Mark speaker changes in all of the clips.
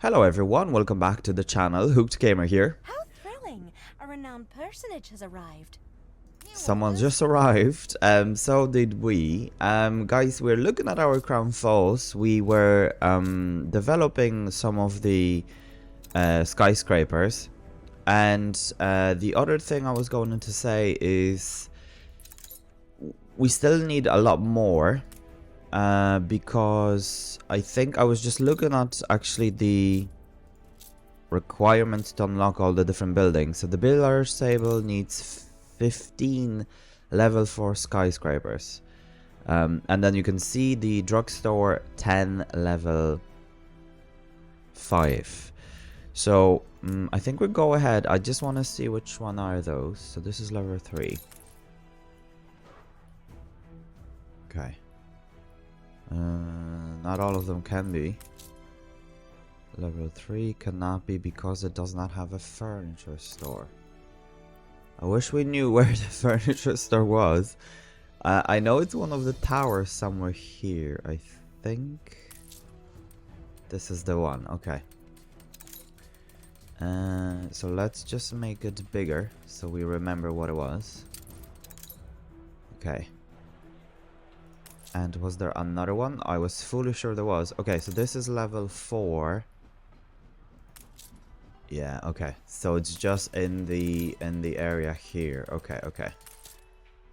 Speaker 1: Hello everyone, welcome back to the channel. Hooked Gamer here.
Speaker 2: How thrilling! A renowned personage has arrived.
Speaker 1: Someone just arrived, so did we. Guys, we're looking at our Crown Falls. We were developing some of the skyscrapers. And the other thing I was going to say is we still need a lot more. Because I think I was just looking at actually the requirements to unlock all the different buildings. So the billiards table needs 15 level 4 skyscrapers. And then you can see the drugstore 10 level 5. So I think we'll go ahead. I just want to see which one are those. So this is level 3. Okay. Not all of them can be. Level 3 cannot be because it does not have a furniture store. I wish we knew where the furniture store was. I know it's one of the towers somewhere here. I think this is the one. Okay. So let's just make it bigger so we remember what it was. Okay. And was there another one? I was fully sure there was. Okay, so this is level 4. Yeah, okay. So it's just in the area here. Okay, okay.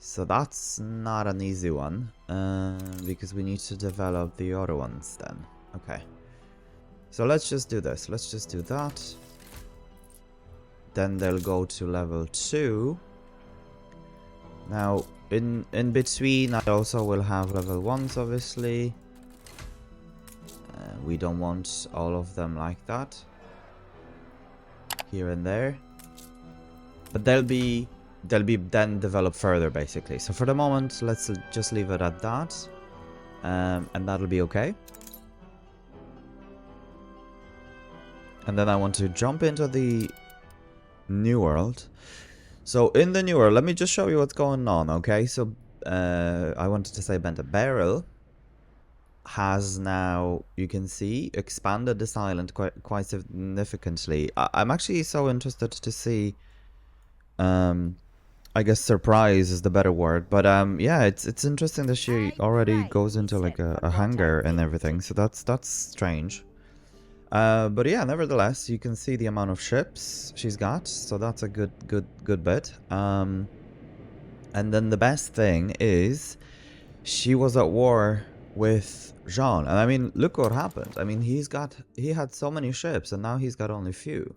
Speaker 1: So that's not an easy one. Because we need to develop the other ones then. Okay. So let's just do this. Let's just do that. Then they'll go to level 2. Now, in between, I also will have level 1s, obviously. We don't want all of them like that. Here and there. But they'll be then developed further, basically. So for the moment, let's just leave it at that. And that'll be okay. And then I want to jump into the new world. So in the new world, let me just show you what's going on, okay? So I wanted to say Beryl has now, you can see, expanded this island quite significantly. I'm actually so interested to see, I guess surprise is the better word, but yeah, it's interesting that she already goes into like a hangar and everything, so that's strange. But yeah, nevertheless, you can see the amount of ships she's got, so that's a good bit. And then the best thing is she was at war with Jean, and I mean, look what happened. I mean, he had so many ships, and now he's got only few.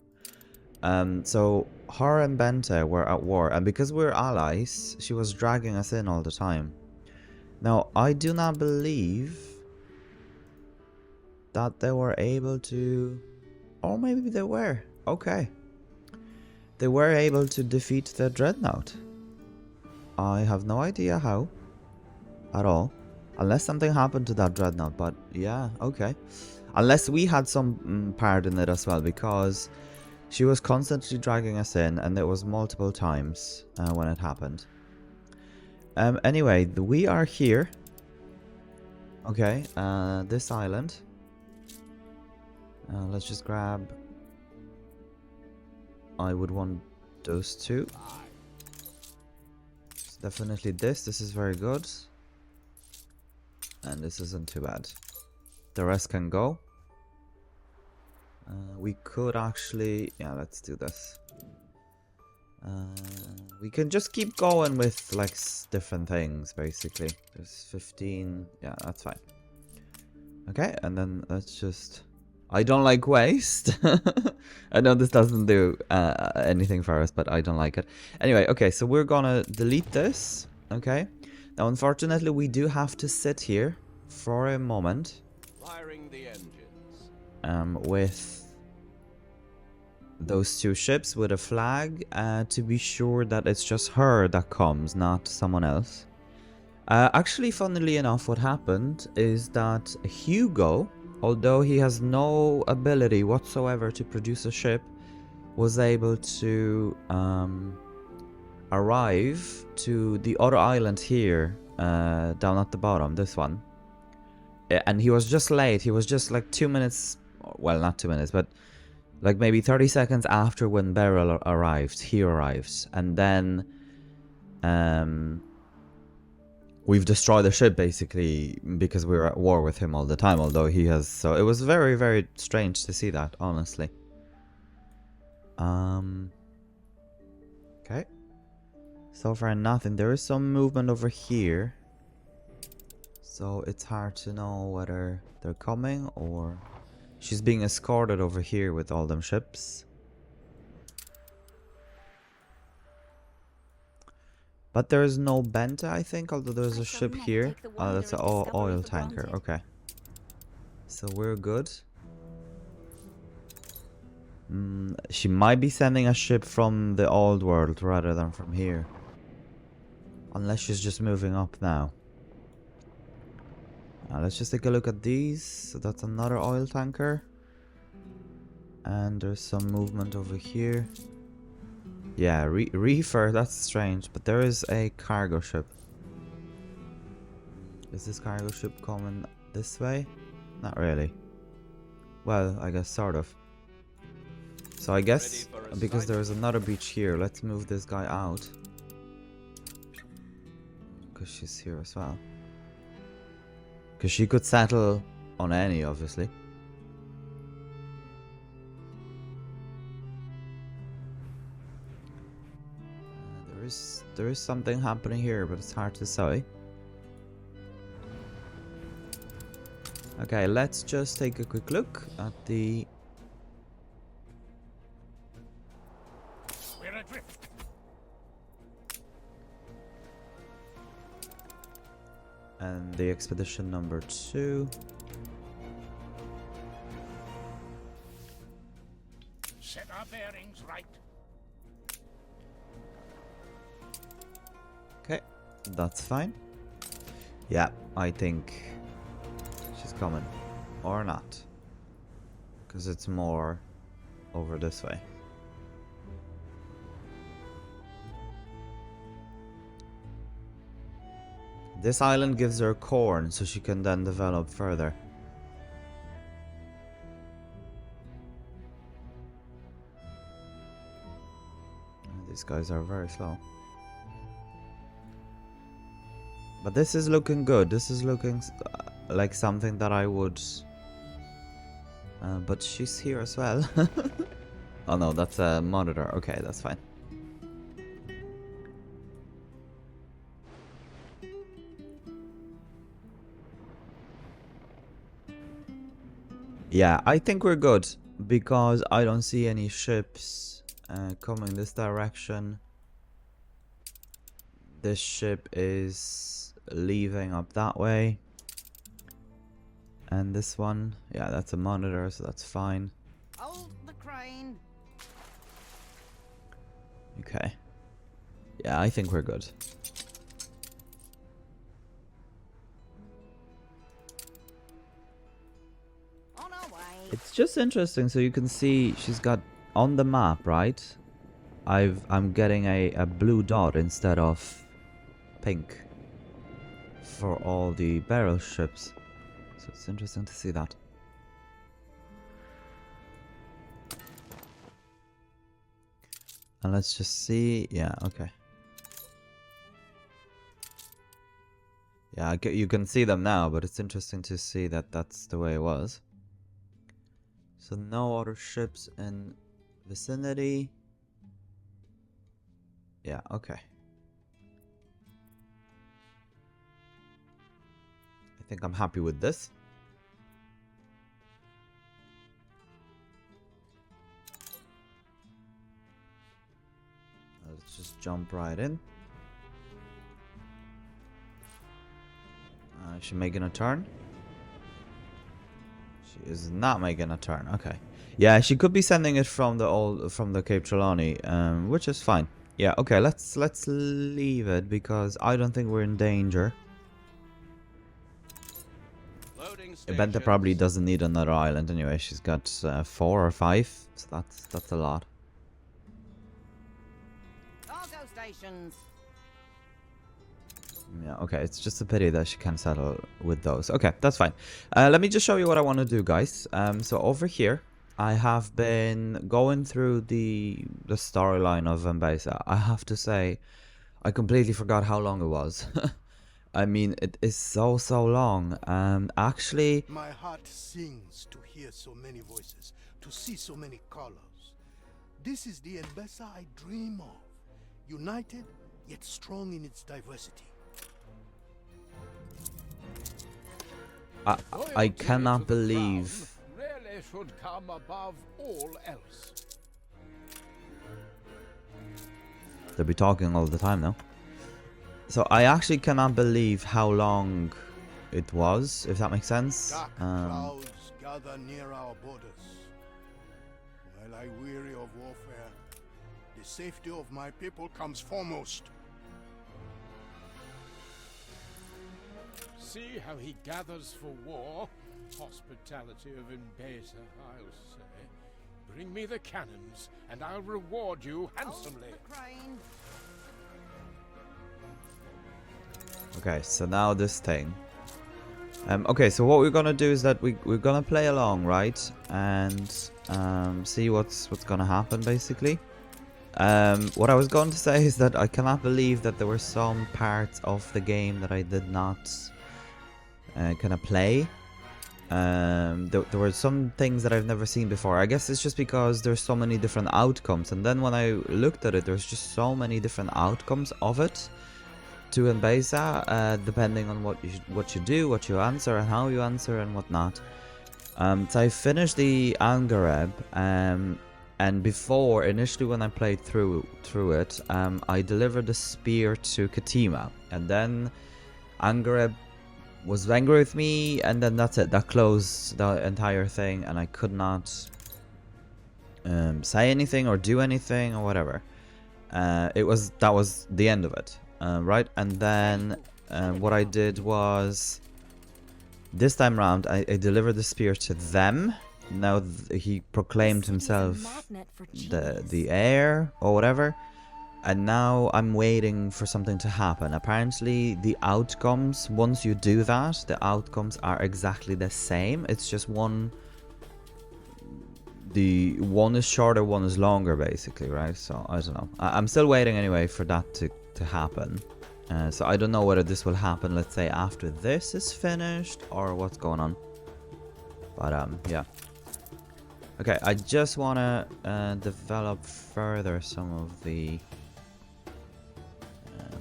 Speaker 1: So her and Bente were at war, and because we're allies, she was dragging us in all the time. Now, I do not believe that they were able to, or maybe they were. Okay, they were able to defeat the dreadnought. I have no idea how at all, unless something happened to that dreadnought. But yeah, okay, unless we had some part in it as well, because she was constantly dragging us in, and it was multiple times when it happened. Anyway, we are here. Okay, this island. Let's just grab. I would want those two. Definitely this. This is very good. And this isn't too bad. The rest can go. We could actually... Yeah, let's do this. We can just keep going with like different things, basically. There's 15. Yeah, that's fine. Okay, and then let's just... I don't like waste. I know this doesn't do anything for us, but I don't like it. Anyway, okay, so we're gonna delete this. Okay. Now, unfortunately, we do have to sit here for a moment.
Speaker 3: Firing the engines.
Speaker 1: With those two ships with a flag to be sure that it's just her that comes, not someone else. Actually, funnily enough, what happened is that Hugo, although he has no ability whatsoever to produce a ship, was able to arrive to the other island here, down at the bottom, this one. And he was just late. He was just like 2 minutes well, not 2 minutes, but like maybe 30 seconds after when Beryl arrived, he arrives, and then we've destroyed the ship basically because we're at war with him all the time, although he has, so it was very, very strange to see that, honestly. Okay. So far nothing. There is some movement over here. So it's hard to know whether they're coming or she's being escorted over here with all them ships. But there is no Benta, I think, although there's a ship here. Oh, that's an oil tanker. Okay. So we're good. She might be sending a ship from the old world rather than from here. Unless she's just moving up now. Let's just take a look at these. So that's another oil tanker. And there's some movement over here. Yeah, reefer, that's strange. But there is a cargo ship. Is this cargo ship coming this way? Not really. Well, I guess sort of. So I guess because there is another beach here, let's move this guy out. Because she's here as well. Because she could settle on any, obviously. There is something happening here, but it's hard to say. Okay, let's just take a quick look at the...
Speaker 3: We're adrift.
Speaker 1: And the expedition number 2.
Speaker 3: Set our bearings right.
Speaker 1: Okay, that's fine. Yeah, I think she's coming. Or not. Because it's more over this way. This island gives her corn, so she can then develop further. These guys are very slow. But this is looking good. This is looking like something that I would... but she's here as well. Oh no, that's a monitor. Okay, that's fine. Yeah, I think we're good. Because I don't see any ships coming this direction. This ship is leaving up that way. And this one, yeah, that's a monitor, so that's fine.
Speaker 4: Hold the crane.
Speaker 1: Okay. Yeah, I think we're good.
Speaker 4: On our way.
Speaker 1: It's just interesting, so you can see she's got on the map, right? I'm getting a blue dot instead of pink for all the Beryl ships. So it's interesting to see that. And let's just see. Yeah, okay. Yeah, you can see them now, but it's interesting to see that that's the way it was. So no other ships in vicinity. Yeah, okay. I think I'm happy with this. Let's just jump right in. Is she making a turn? She is not making a turn. Okay. Yeah, she could be sending it from the Cape Trelawney, which is fine. Yeah, okay, let's leave it because I don't think we're in danger. Benta probably doesn't need another island anyway. She's got 4 or 5, so that's a lot.
Speaker 4: Cargo stations.
Speaker 1: Yeah, okay, it's just a pity that she can't settle with those. Okay, that's fine. Let me just show you what I want to do, guys. So over here, I have been going through the storyline of Enbesa. I have to say, I completely forgot how long it was. I mean, it is so long. Actually,
Speaker 5: My heart sings to hear so many voices, to see so many colors. This is the Enbesa I dream of, united yet strong in its diversity.
Speaker 1: I cannot believe
Speaker 3: really should come above all else.
Speaker 1: they'll be talking all the time now. So I actually cannot believe how long it was, if that makes sense.
Speaker 5: Dark clouds gather near our borders. While I weary of warfare, the safety of my people comes foremost.
Speaker 3: See how he gathers for war. Hospitality of Enbesa, I'll say. Bring me the cannons, and I'll reward you handsomely.
Speaker 4: Hold the crane.
Speaker 1: Okay, so now this thing. Okay, so what we're gonna do is that we're gonna play along, right? And see what's gonna happen, basically. What I was going to say is that I cannot believe that there were some parts of the game that I did not kind of play. There were some things that I've never seen before. I guess it's just because there's so many different outcomes, and then when I looked at it, there's just so many different outcomes of it to Enbesa, depending on what you do, what you answer, and how you answer, and whatnot. So I finished the Angareb, and before, initially when I played through it, I delivered the spear to Katima, and then Angareb was angry with me, and then that's it. That closed the entire thing, and I could not say anything or do anything or whatever. That was the end of it, right? And then what I did was, this time round, I delivered the spear to them. Now he proclaimed himself the heir or whatever. And now I'm waiting for something to happen. Apparently the outcomes, once you do that, the outcomes are exactly the same. It's just one is shorter, one is longer, basically, right? So I don't know. I'm still waiting anyway for that to happen. So I don't know whether this will happen, let's say, after this is finished or what's going on. But yeah. Okay, I just want to develop further some of the...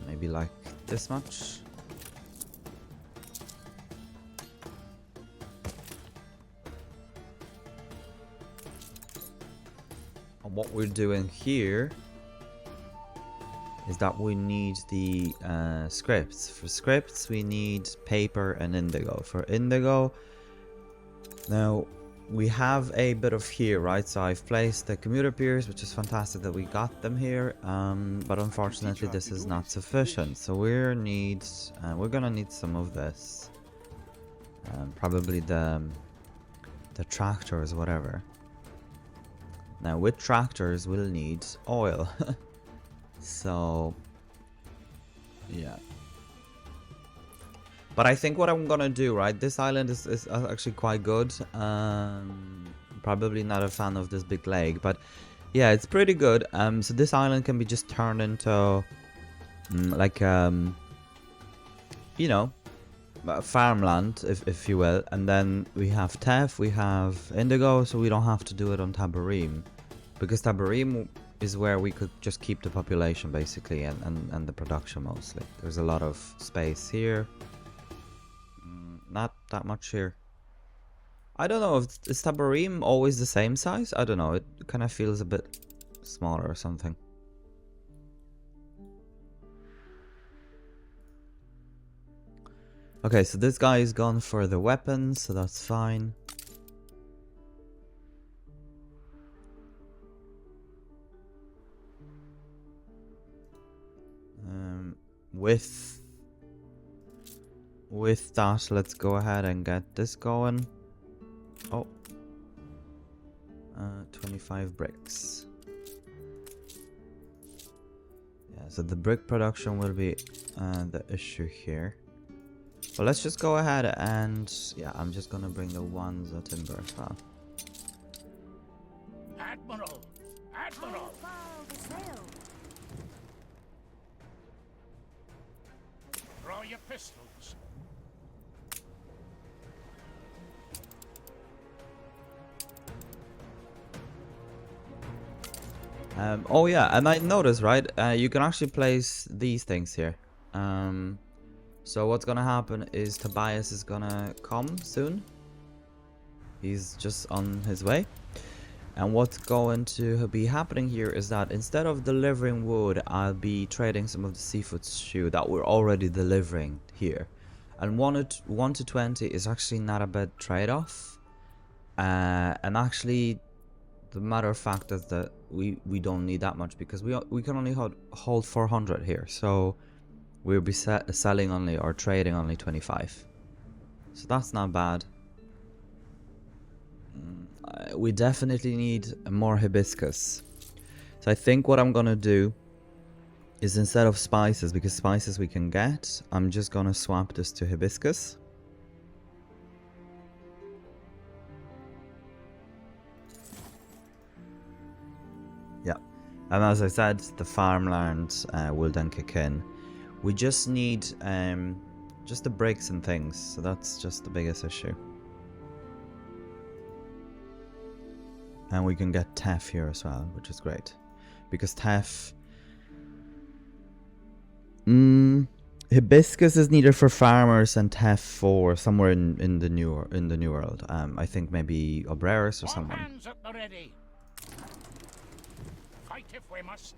Speaker 1: maybe like this much. And what we're doing here is that we need the scripts. For scripts, we need paper and indigo. For indigo, now we have a bit of here, right? So I've placed the commuter piers, which is fantastic that we got them here. But unfortunately, this is not sufficient. So we're gonna need some of this. Probably the tractors, whatever. Now with tractors, we'll need oil. So yeah. But I think what I'm gonna do, right? This island is actually quite good. Probably not a fan of this big lake, but yeah, it's pretty good. So this island can be just turned into like you know, farmland, if you will. And then we have Tef, we have Indigo, so we don't have to do it on Tabarim, because Tabarim is where we could just keep the population basically, and the production mostly. There's a lot of space here. Not that much here. I don't know, is Tabarim always the same size? I don't know, it kind of feels a bit smaller or something. Okay, so this guy is gone for the weapons, so that's fine. With that, let's go ahead and get this going. Oh. 25 bricks. Yeah, so the brick production will be the issue here. But let's just go ahead and yeah, I'm just gonna bring the ones at timber as well.
Speaker 3: Admiral! Admiral!
Speaker 2: File the sail.
Speaker 3: Draw your pistols.
Speaker 1: Oh yeah, and I noticed, right? You can actually place these things here. So what's gonna happen is Tobias is gonna come soon. He's just on his way. And what's going to be happening here is that instead of delivering wood, I'll be trading some of the seafood stew that we're already delivering here. And 1 to 20 is actually not a bad trade-off. And actually, the matter of fact is that we don't need that much because we can only hold 400 here. So we'll be selling only or trading only 25. So that's not bad. We definitely need more hibiscus. So I think what I'm gonna do is instead of spices, because spices we can get, I'm just gonna swap this to hibiscus. Yeah, and as I said, the farmland will then kick in. We just need just the bricks and things, so that's just the biggest issue. And we can get teff here as well, which is great, because teff, hibiscus is needed for farmers and teff for somewhere in the new world. I think maybe Obreros or
Speaker 3: All
Speaker 1: someone.
Speaker 3: hands at the ready. Fight if we must.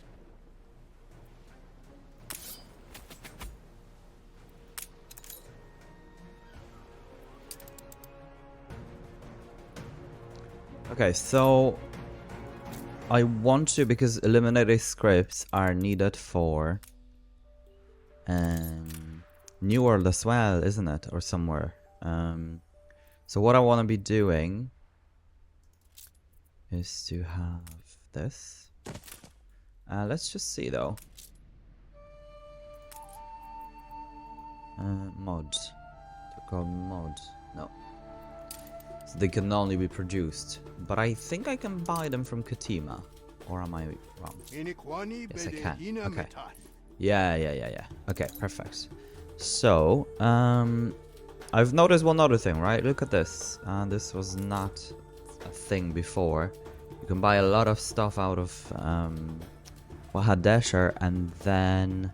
Speaker 1: Okay, so I want to, because eliminated scripts are needed for New World as well, isn't it? Or somewhere. So what I want to be doing is to have this. Let's just see though. Mod. They're called mod. No. So they can only be produced. But I think I can buy them from Katima. Or am I wrong? Yes, I can. Okay. Yeah. Okay, perfect. So, I've noticed one other thing, right? Look at this. This was not a thing before. You can buy a lot of stuff out of Wahadesher, and then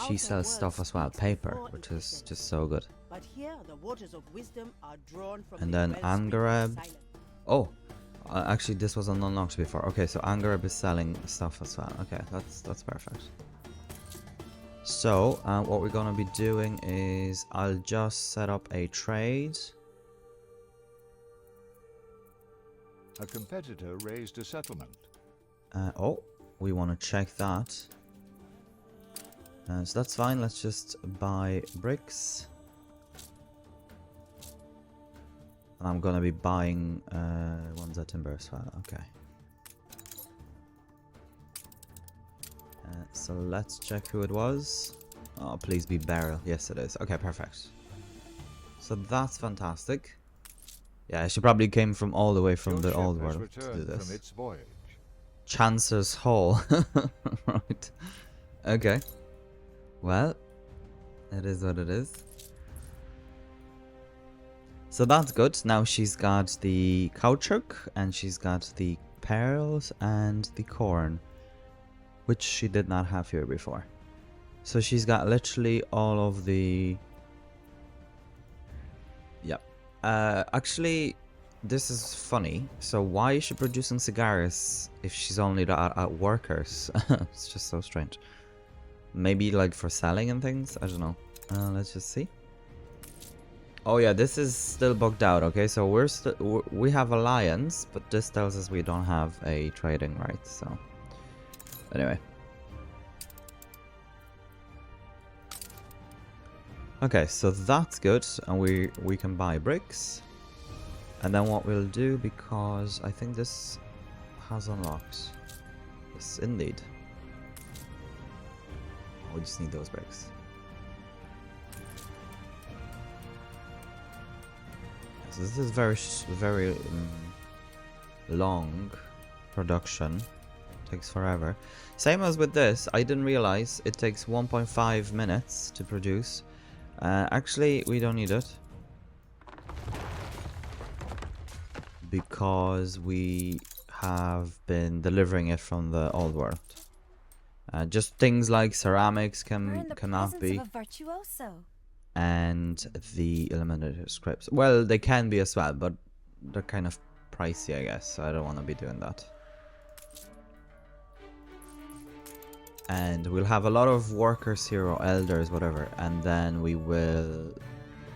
Speaker 1: she sells stuff as well, paper, which is just so good.
Speaker 6: But here the waters of wisdom are drawn from
Speaker 1: And
Speaker 6: the
Speaker 1: then
Speaker 6: wellspring of
Speaker 1: Angareb.
Speaker 6: silence.
Speaker 1: Oh, actually this was unlocked before. Okay, so Angareb is selling stuff as well. Okay, that's perfect. So what we're gonna be doing is I'll just set up a trade.
Speaker 7: A competitor raised a settlement.
Speaker 1: Oh, we want to check that. So that's fine. Let's just buy bricks. And I'm gonna be buying ones at timber as well. Okay. So let's check who it was. Oh, please be Beryl. Yes, it is. Okay, perfect. So that's fantastic. Yeah, she probably came from all the way from
Speaker 7: Your
Speaker 1: the
Speaker 7: ship
Speaker 1: old
Speaker 7: has
Speaker 1: world to do
Speaker 7: returned
Speaker 1: this.
Speaker 7: from its voyage.
Speaker 1: Chancer's Hall. Right. Okay. Well, it is what it is. So that's good. Now she's got the caoutchouc, and she's got the pearls and the corn, which she did not have here before. So she's got literally all of the... Yep. Actually, this is funny. So why is she producing cigars if she's only at workers? It's just so strange. Maybe like for selling and things? I don't know. Let's just see. Oh yeah, this is still bugged out. Okay, so we have alliance, but this tells us we don't have a trading right. So anyway. Okay, so that's good, and we can buy bricks. And then what we'll do, because I think this has unlocked. Yes, indeed. we just need those bricks. So this is very long production. Takes forever. Same as with this, I didn't realize it takes 1.5 minutes to produce. Actually, we don't need it. Because we have been delivering it from the old world. Just things like ceramics cannot be.
Speaker 2: Of a virtuoso.
Speaker 1: And the eliminator scripts. Well, they can be as well, but they're kind of pricey, I guess. So I don't want to be doing that. And we'll have a lot of workers here, or elders, whatever, and then we will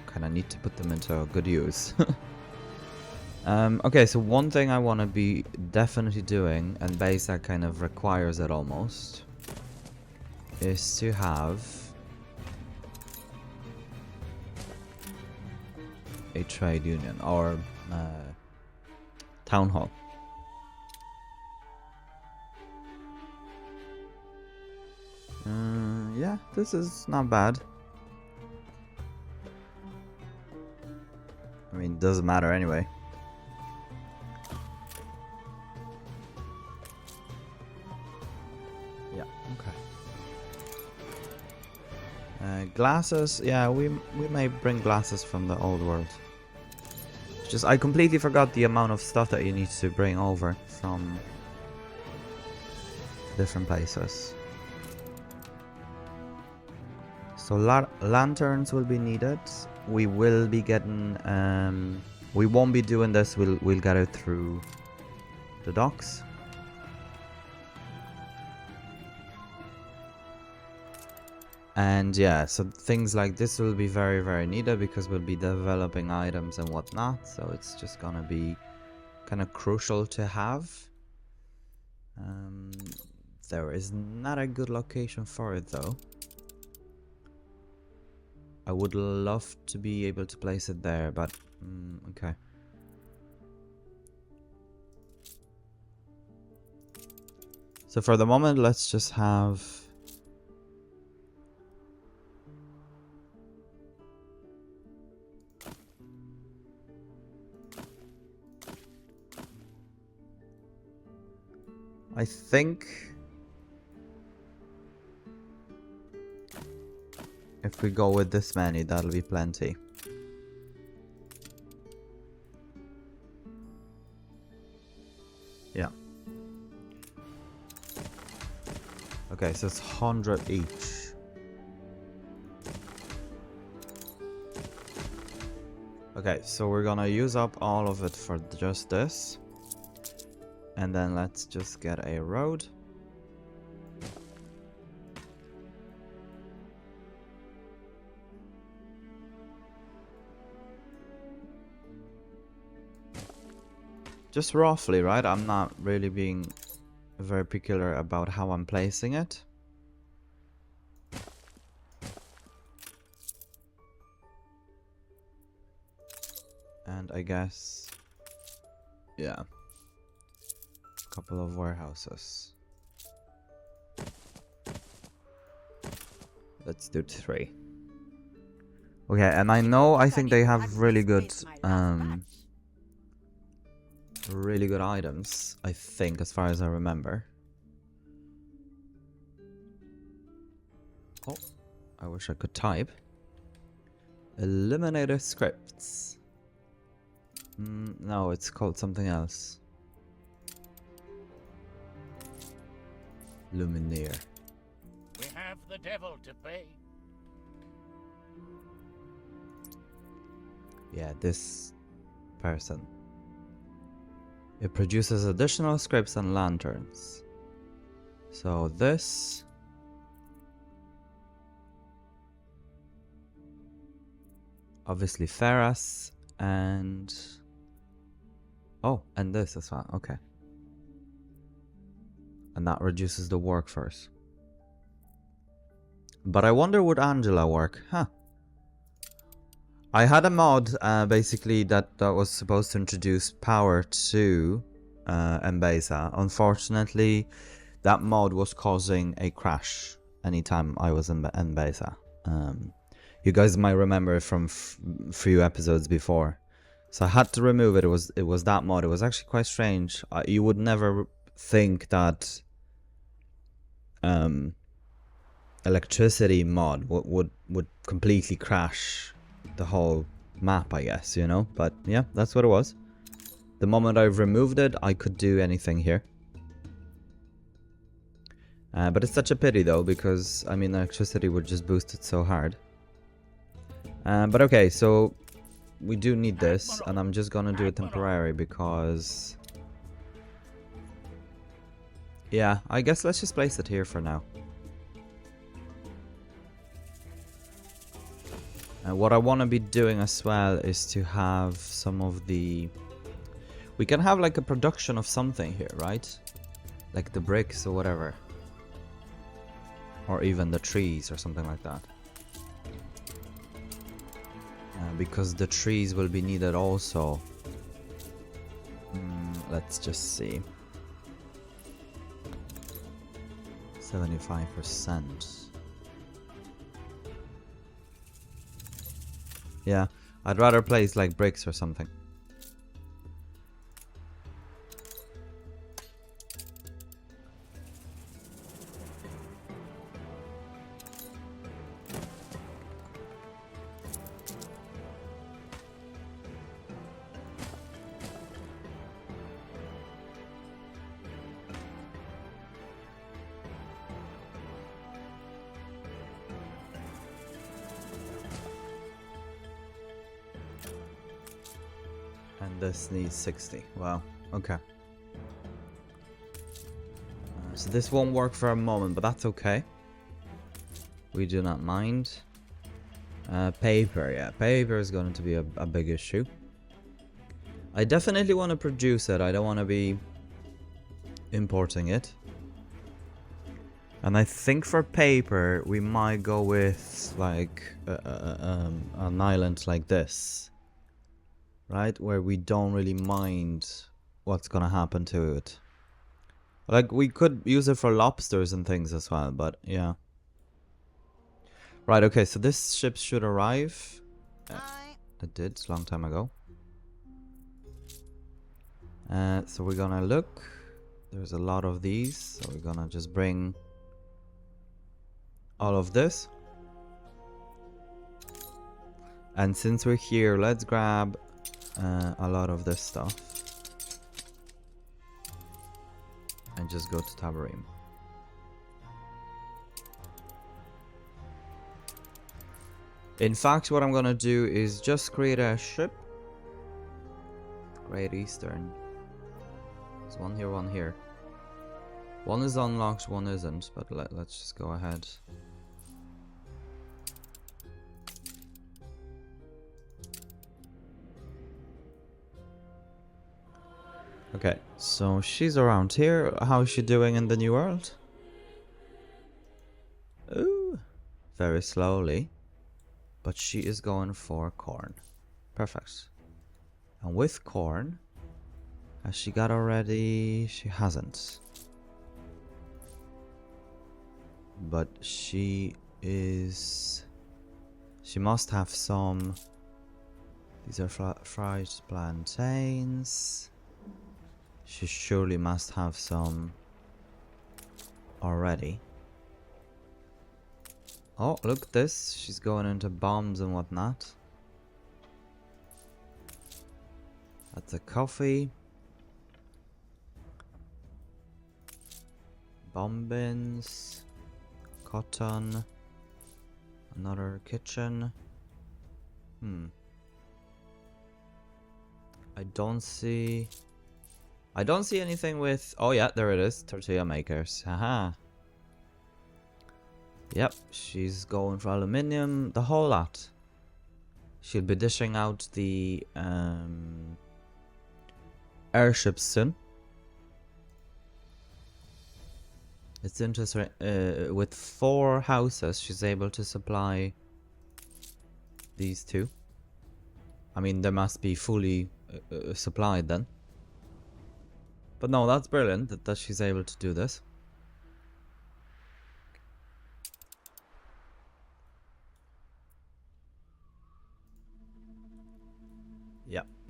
Speaker 1: kind of need to put them into good use. Okay, so one thing I want to be definitely doing, and Enbesa kind of requires it almost, is to have a trade union or town hall. Yeah, this is not bad. I mean, it doesn't matter anyway. Yeah, okay. Glasses, yeah, we may bring glasses from the old world. Just, I completely forgot the amount of stuff that you need to bring over from different places. So lanterns will be needed. We will be getting, we won't be doing this, we'll get it through the docks. And yeah, so things like this will be very, very needed because we'll be developing items and whatnot. So it's just gonna be kind of crucial to have. There is not a good location for it though. I would love to be able to place it there, but okay. So for the moment, let's just have I think if we go with this many, that'll be plenty. Yeah. Okay, so it's 100 each. Okay, so we're gonna use up all of it for just this. And then let's just get a road. Just roughly, right? I'm not really being very particular about how I'm placing it. And I guess, yeah, a couple of warehouses. Let's do 3. Okay, and I think they have really good items, I think, as far as I remember. Oh, I wish I could type. Eliminator scripts. No, it's called something else. Lumineer.
Speaker 3: We have the devil to pay.
Speaker 1: Yeah, this person. It produces additional scripts and lanterns. So this obviously ferrous and oh, and this as well. Okay. And that reduces the workforce. But I wonder would Angela work? Huh. I had a mod basically that was supposed to introduce power to Enbesa. Unfortunately, that mod was causing a crash anytime I was in Enbesa. You guys might remember it from few episodes before. So I had to remove it. It was that mod. It was actually quite strange. You would never think that electricity mod would completely crash the whole map, I guess, you know? But yeah, that's what it was. The moment I've removed it, I could do anything here. But it's such a pity though, because I mean electricity would just boost it so hard. But okay, so we do need this, and I'm just gonna do it temporary because... yeah, I guess let's just place it here for now. What I want to be doing as well is to have some of the... we can have like a production of something here, right? Like the bricks or whatever. Or even the trees or something like that. Because the trees will be needed also. Let's just see. 75%. Yeah, I'd rather place like bricks or something. And this needs 60. Wow. Okay. So this won't work for a moment, but that's okay. We do not mind. Paper, yeah. Paper is going to be a big issue. I definitely want to produce it. I don't want to be importing it. And I think for paper, we might go with like an island like this. Right, where we don't really mind what's gonna happen to it. Like, we could use it for lobsters and things as well, but yeah. Right, okay, so this ship should arrive. It did, a long time ago. So we're gonna look. There's a lot of these, so we're gonna just bring all of this. And since we're here, let's grab a lot of this stuff and just go to Tabarim. In fact, what I'm gonna do is just create a ship. Great Eastern. There's one here, one here. One is unlocked, one isn't, but let's just go ahead. Okay, so she's around here. How is she doing in the New World? Ooh, very slowly. But she is going for corn. Perfect. And with corn, has she got already? She hasn't. But she is... she must have some... these are fried plantains. She surely must have some already. Oh, look at this. She's going into bombs and whatnot. That's a coffee. Bomb bins. Cotton. Another kitchen. I don't see anything with... oh yeah, there it is. Tortilla makers. Haha. Yep, she's going for aluminium. The whole lot. She'll be dishing out the airships soon. It's interesting. With 4 houses, she's able to supply these 2. I mean, they must be fully supplied then. But no, that's brilliant that she's able to do this.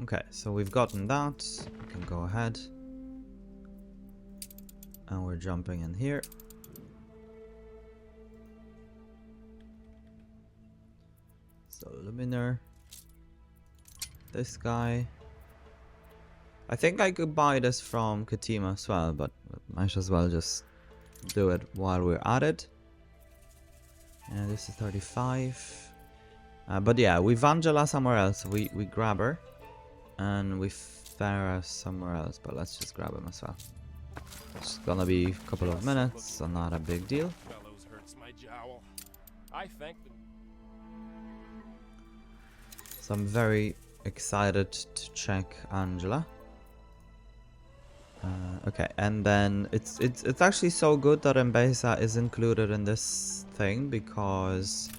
Speaker 1: Okay, so we've gotten that. We can go ahead. And we're jumping in here. So Luminar. This guy. I think I could buy this from Katima as well, but might as well just do it while we're at it. And this is 35. But yeah, we Vangela somewhere else. We grab her. And we Farah somewhere else, but let's just grab him as well. It's gonna be a couple of minutes, so not a big deal.
Speaker 3: Bellows hurts my jowl. I thank them.
Speaker 1: So I'm very excited to check Angela. Okay, and then it's actually so good that Enbesa is included in this thing because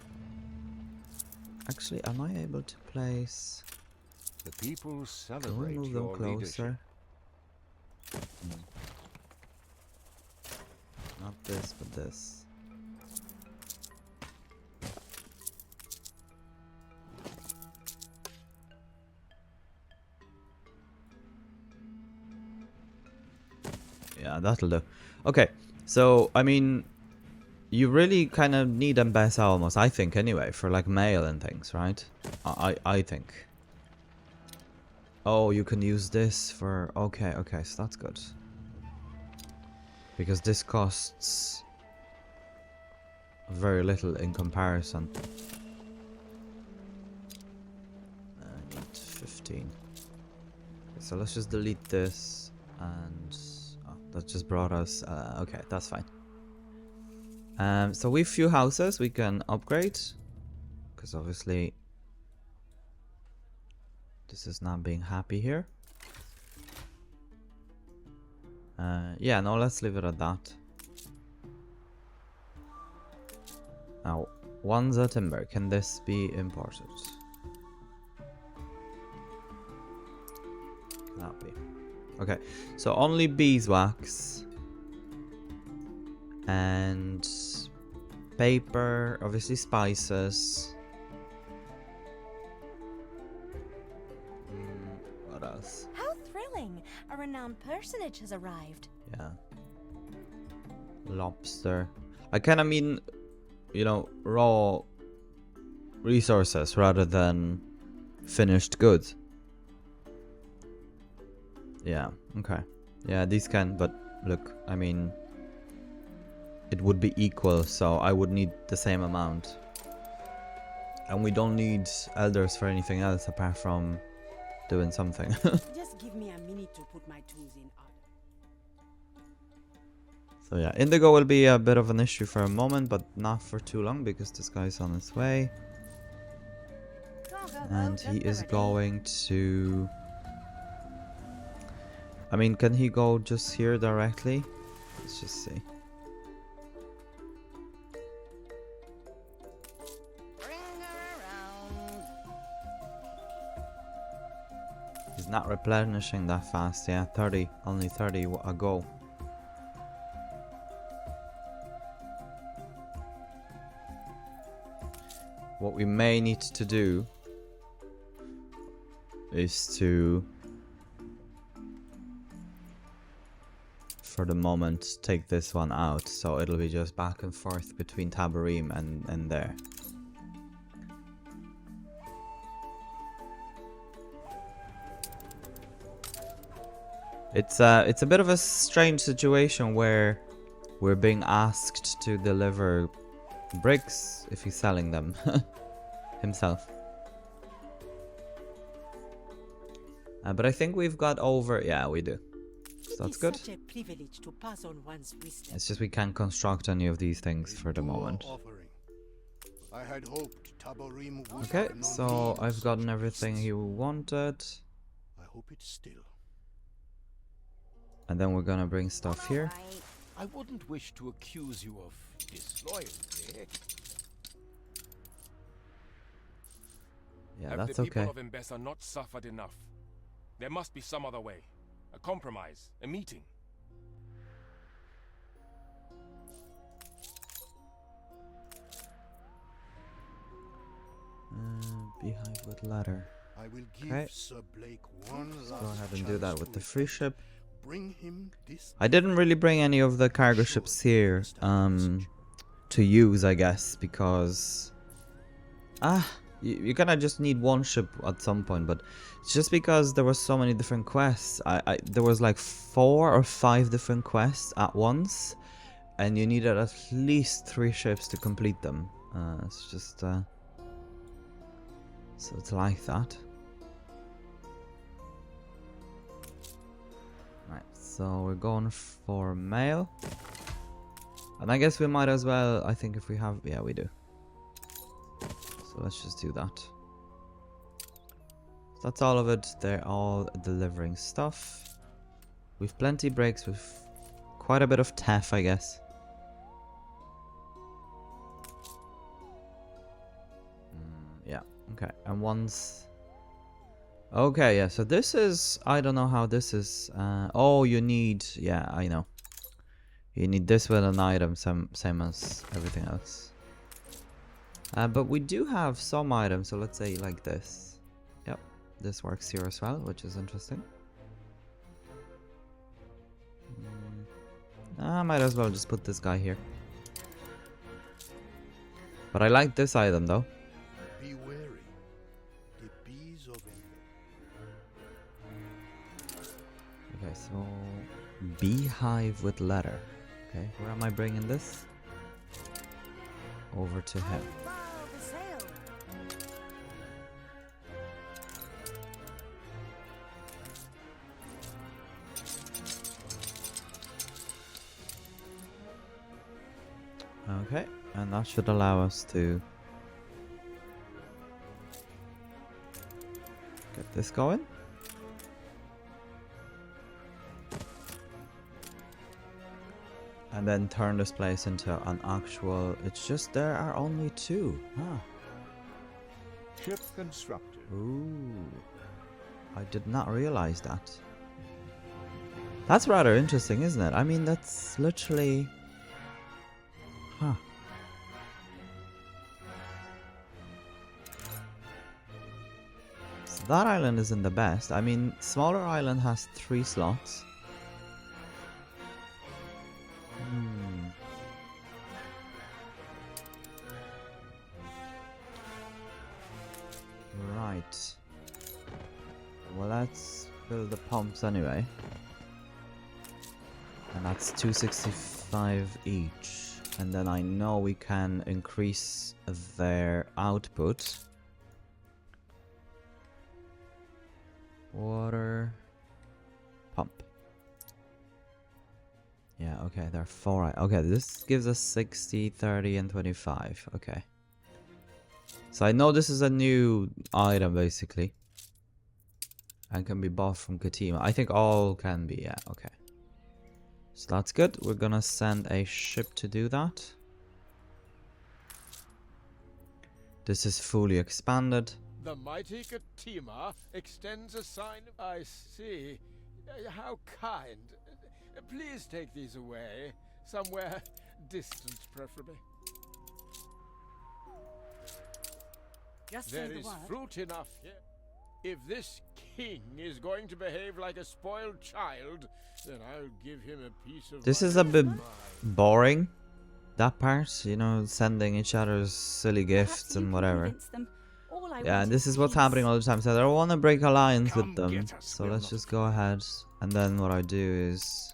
Speaker 1: actually, am I able to place?
Speaker 7: The people
Speaker 1: Can we
Speaker 7: celebrate
Speaker 1: move them
Speaker 7: your leadership.
Speaker 1: closer? Not this, but this. Yeah, that'll do. Okay, so I mean, you really kind of need Enbesa almost, I think, anyway, for like mail and things, right? I think. Oh, you can use this for... Okay, okay, so that's good. Because this costs very little in comparison. I need 15. Okay, so let's just delete this and... Oh, that just brought us... okay, that's fine. So with few houses we can upgrade. Because obviously... This is not being happy here. Yeah, no, let's leave it at that. Now, Wanza timber, can this be imported? Cannot be. Okay, so only beeswax and paper, obviously spices. What else?
Speaker 2: How thrilling! A renowned personage has arrived.
Speaker 1: Yeah. Lobster. I kind of mean, you know, raw resources rather than finished goods. Yeah, okay. Yeah, these can, but look, I mean, it would be equal, so I would need the same amount. And we don't need elders for anything else apart from doing something.
Speaker 6: Just give me a minute to put my tools in order.
Speaker 1: So yeah, indigo will be a bit of an issue for a moment, but not for too long because this guy's on his way. And he is going to... I mean, can he go just here directly? Let's just see.
Speaker 4: Bring her around.
Speaker 1: He's not replenishing that fast. Yeah, 30. Only 30 a go. What we may need to do is to, for the moment, take this one out, so it'll be just back and forth between Tabarim and there. It's a bit of a strange situation where we're being asked to deliver bricks if he's selling them himself. But I think we've got over... Yeah, we do. So that's good.
Speaker 6: It is such a privilege to pass on one's wisdom.
Speaker 1: It's just we can't construct any of these things for the
Speaker 5: Poor
Speaker 1: moment.
Speaker 5: offering. I had hoped Tabarim would
Speaker 1: Okay,
Speaker 5: have known
Speaker 1: so
Speaker 5: need
Speaker 1: I've
Speaker 5: of
Speaker 1: gotten
Speaker 5: such
Speaker 1: everything
Speaker 5: beasts.
Speaker 1: he wanted.
Speaker 5: I hope it's still.
Speaker 1: And then we're gonna bring stuff
Speaker 4: All
Speaker 1: here.
Speaker 4: right.
Speaker 3: I wouldn't wish to accuse you of disloyalty.
Speaker 1: Yeah,
Speaker 3: Have
Speaker 1: that's
Speaker 3: the people
Speaker 1: okay.
Speaker 3: of Enbesa not suffered enough? There must be some other way. A compromise, a meeting.
Speaker 1: Beehive with ladder.
Speaker 5: I will give
Speaker 1: Okay.
Speaker 5: Sir Blake one
Speaker 1: Let's
Speaker 5: last
Speaker 1: go ahead and do
Speaker 5: chance
Speaker 1: that
Speaker 5: to
Speaker 1: with the free
Speaker 5: repent.
Speaker 1: ship.
Speaker 5: Bring him this.
Speaker 1: I didn't really bring any of the cargo ships here to use, I guess, because you're gonna just need one ship at some point, but it's just because there were so many different quests. There was like 4 or 5 different quests at once, and you needed at least 3 ships to complete them. It's just so it's like that. Right, so we're going for mail. And I guess we might as well, I think if we have, yeah, we do. So let's just do that. So that's all of it. They're all delivering stuff. We've plenty breaks with quite a bit of TEF, I guess. Yeah, okay. And once... Okay, yeah, so this is... I don't know how this is... oh, you need... Yeah, I know. You need this with an item, same as everything else. But we do have some items, so let's say like this. Yep, this works here as well, which is interesting. I might as well just put this guy here. But I like this item though.
Speaker 5: Be wary. The bees of
Speaker 1: Okay, so beehive with letter. Okay, where am I bringing this? Over to him.
Speaker 2: Follow the sail.
Speaker 1: Okay, and that should allow us to get this going. And then turn this place into an actual... It's just there are only 2. Huh.
Speaker 7: Ship constructed.
Speaker 1: Ooh. I did not realize that. That's rather interesting, isn't it? I mean, that's literally... Huh. So that island isn't the best. I mean, smaller island has 3 slots. Right. Well, let's build the pumps anyway. And that's 265 each. And then I know we can increase their output. Water. Pump. Yeah, okay, there are 4. Okay, this gives us 60, 30, and 25. Okay. So I know this is a new item, basically. And can be bought from Katima. I think all can be, yeah, okay. So that's good. We're gonna send a ship to do that. This is fully expanded.
Speaker 3: The mighty Katima extends a sign of... I see. How kind. Please take these away. Somewhere distant, preferably.
Speaker 6: Just say
Speaker 3: There
Speaker 6: the
Speaker 3: is
Speaker 6: word.
Speaker 3: fruit enough here. If this king is going to behave like a spoiled child, then I'll give him a piece of...
Speaker 1: This
Speaker 3: my
Speaker 1: is a bit
Speaker 3: mind.
Speaker 1: boring. That part, you know, sending each other's silly gifts and whatever. Yeah, and this is what's happening all the time. So I don't want to break alliance
Speaker 7: Come
Speaker 1: with them.
Speaker 7: get us,
Speaker 1: So
Speaker 7: we'll
Speaker 1: let's
Speaker 7: not
Speaker 1: just go ahead. And then what I do is...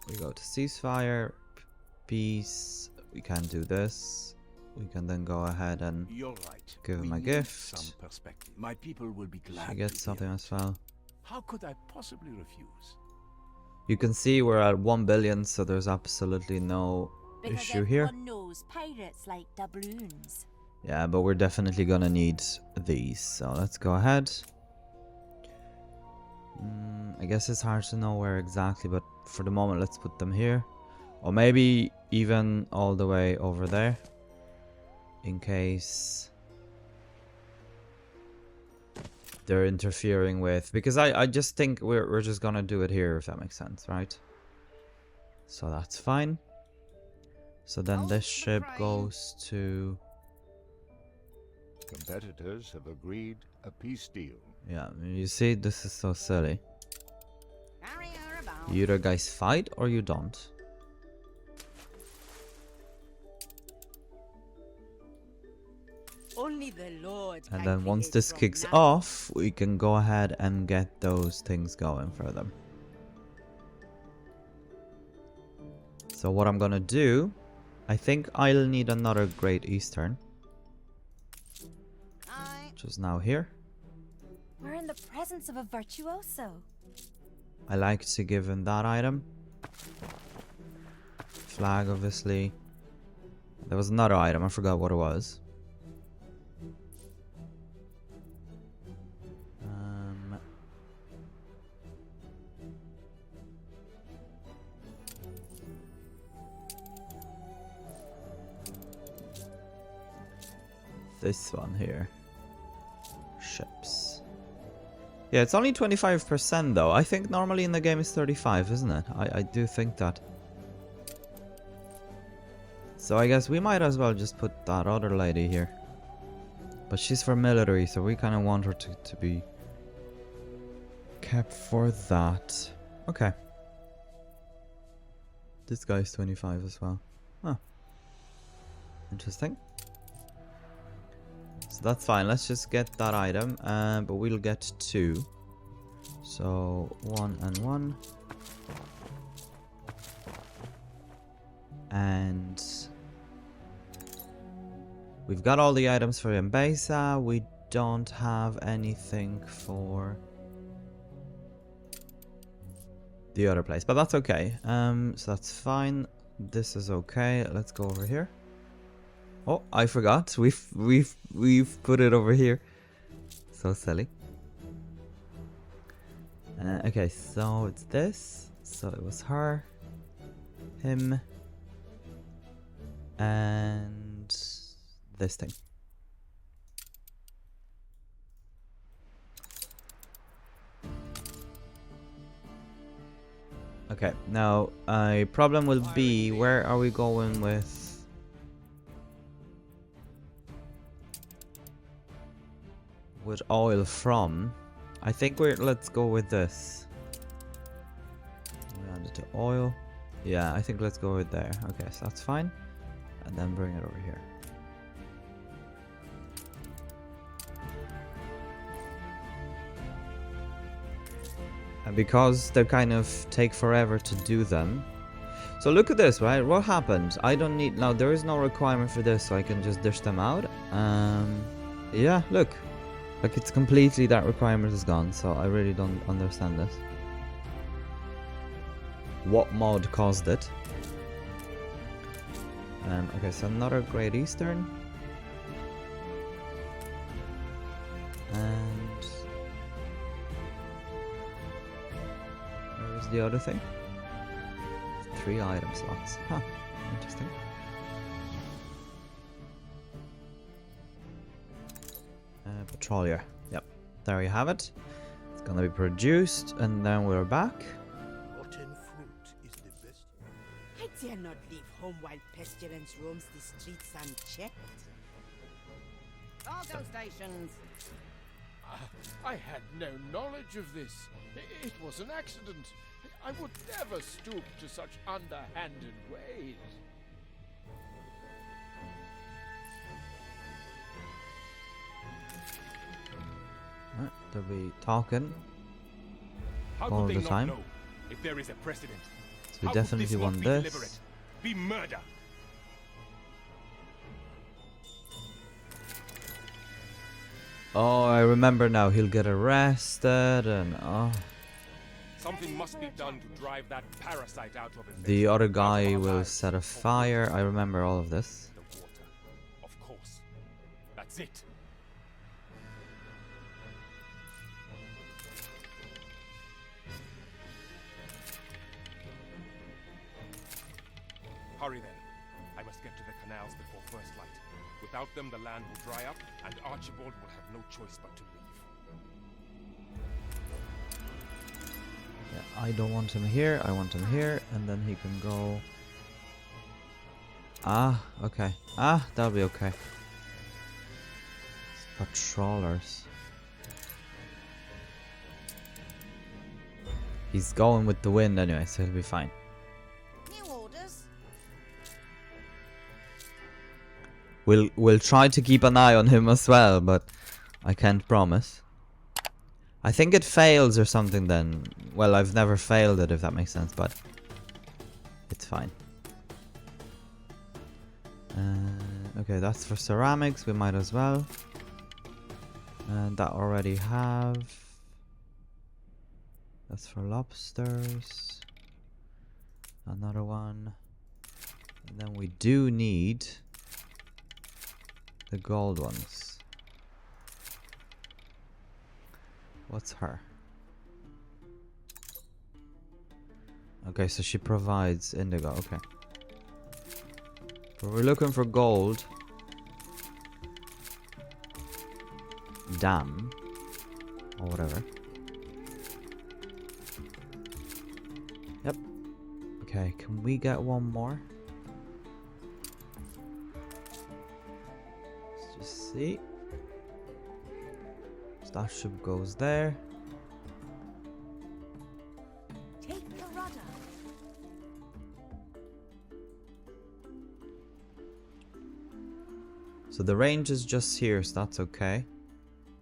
Speaker 1: We go to ceasefire. Peace. We can do this. We can then go ahead and...
Speaker 8: You're right.
Speaker 1: Give him
Speaker 8: We
Speaker 1: a
Speaker 8: need
Speaker 1: gift.
Speaker 8: Some perspective. My people will be glad.
Speaker 1: She gets
Speaker 8: to
Speaker 1: something
Speaker 8: hear.
Speaker 1: as well.
Speaker 8: How could I possibly refuse?
Speaker 1: You can see we're at 1 billion, so there's absolutely no
Speaker 2: Because
Speaker 1: issue here.
Speaker 2: everyone knows pirates like doubloons.
Speaker 1: Yeah, but we're definitely gonna need these, so let's go ahead. I guess it's hard to know where exactly, but for the moment let's put them here. Or maybe even all the way over there. In case they're interfering with... Because I just think we're just gonna do it here, if that makes sense, right? So that's fine. So then this ship goes to...
Speaker 7: Competitors have agreed a peace deal.
Speaker 1: Yeah, you see, this is so silly.
Speaker 4: Carry her about.
Speaker 1: You either guys fight or you don't.
Speaker 6: Only the Lord
Speaker 1: And
Speaker 6: can
Speaker 1: then once
Speaker 6: create
Speaker 1: this
Speaker 6: from
Speaker 1: kicks
Speaker 6: nothing.
Speaker 1: off, we can go ahead and get those things going for them. So what I'm gonna do, I think I'll need another Great Eastern,
Speaker 4: Aye.
Speaker 1: which is now here.
Speaker 2: We're in the presence of a virtuoso.
Speaker 1: I like to give him that item. Flag, obviously. There was another item, I forgot what it was. This one here. Ships. Yeah, it's only 25% though. I think normally in the game it's 35, isn't it? I do think that. So I guess we might as well just put that other lady here. But she's for military, so we kind of want her to be kept for that. Okay. This guy's 25 as well. Huh. Interesting. So that's fine. Let's just get that item, but we'll get 2. So 1 and 1. And we've got all the items for Enbesa. We don't have anything for the other place, but that's okay. So that's fine. This is okay. Let's go over here. Oh, I forgot. We've put it over here. So silly. Okay, so it's this. So it was her, him, and this thing. Okay, now a problem will be, where are we going with oil from? I think let's go with this. We add it to oil. Yeah, I think let's go with there. Okay, so that's fine. And then bring it over here. And because they kind of take forever to do them. So look at this, right? What happened? I don't need... Now, there is no requirement for this, so I can just dish them out. Yeah, look. Like, it's completely... That requirement is gone, so I really don't understand this. What mod caused it? Okay, so another Great Eastern. And... where is the other thing? 3 item slots. Huh, interesting. Petroleum. Yep, there you have it. It's gonna be produced, and then we're back.
Speaker 5: Rotten fruit is the best.
Speaker 6: I dare not leave home while pestilence roams the streets unchecked.
Speaker 4: Cargo stations.
Speaker 3: I had no knowledge of this. It was an accident. I would never stoop to such underhanded ways.
Speaker 1: Right, they'll be talking
Speaker 9: How
Speaker 1: all
Speaker 9: could
Speaker 1: the
Speaker 9: they
Speaker 1: time.
Speaker 9: not know if there is a precedent?
Speaker 1: So we
Speaker 9: How could
Speaker 1: definitely
Speaker 9: this not
Speaker 1: want
Speaker 9: be
Speaker 1: this.
Speaker 9: deliberate? Be murder.
Speaker 1: Oh, I remember now. He'll get arrested, and oh,
Speaker 9: Something must be done to drive that parasite out of Enbesa.
Speaker 1: the other
Speaker 9: Out of
Speaker 1: guy
Speaker 9: our
Speaker 1: will
Speaker 9: lives.
Speaker 1: set a fire. I remember all of this.
Speaker 9: The water. Of course. That's it. Hurry then. I must get to the canals before first light. Without them, the land will dry up, and Archibald will have no choice but to leave.
Speaker 1: Yeah, I don't want him here. I want him here, and then he can go. Ah, okay. Ah, that'll be okay. Patrollers. He's going with the wind anyway, so he'll be fine.
Speaker 4: New orders.
Speaker 1: We'll try to keep an eye on him as well, but I can't promise. I think it fails or something then. Well, I've never failed it, if that makes sense, but it's fine. Okay, that's for ceramics, we might as well. And that already have. That's for lobsters. Another one. And then we do need the gold ones. What's her? Okay, so she provides indigo, okay. But we're looking for gold. Damn. Or whatever. Yep. Okay, can we get one more? Let's just see. Starship goes there.
Speaker 2: Take the rudder.
Speaker 1: So the range is just here, so that's okay.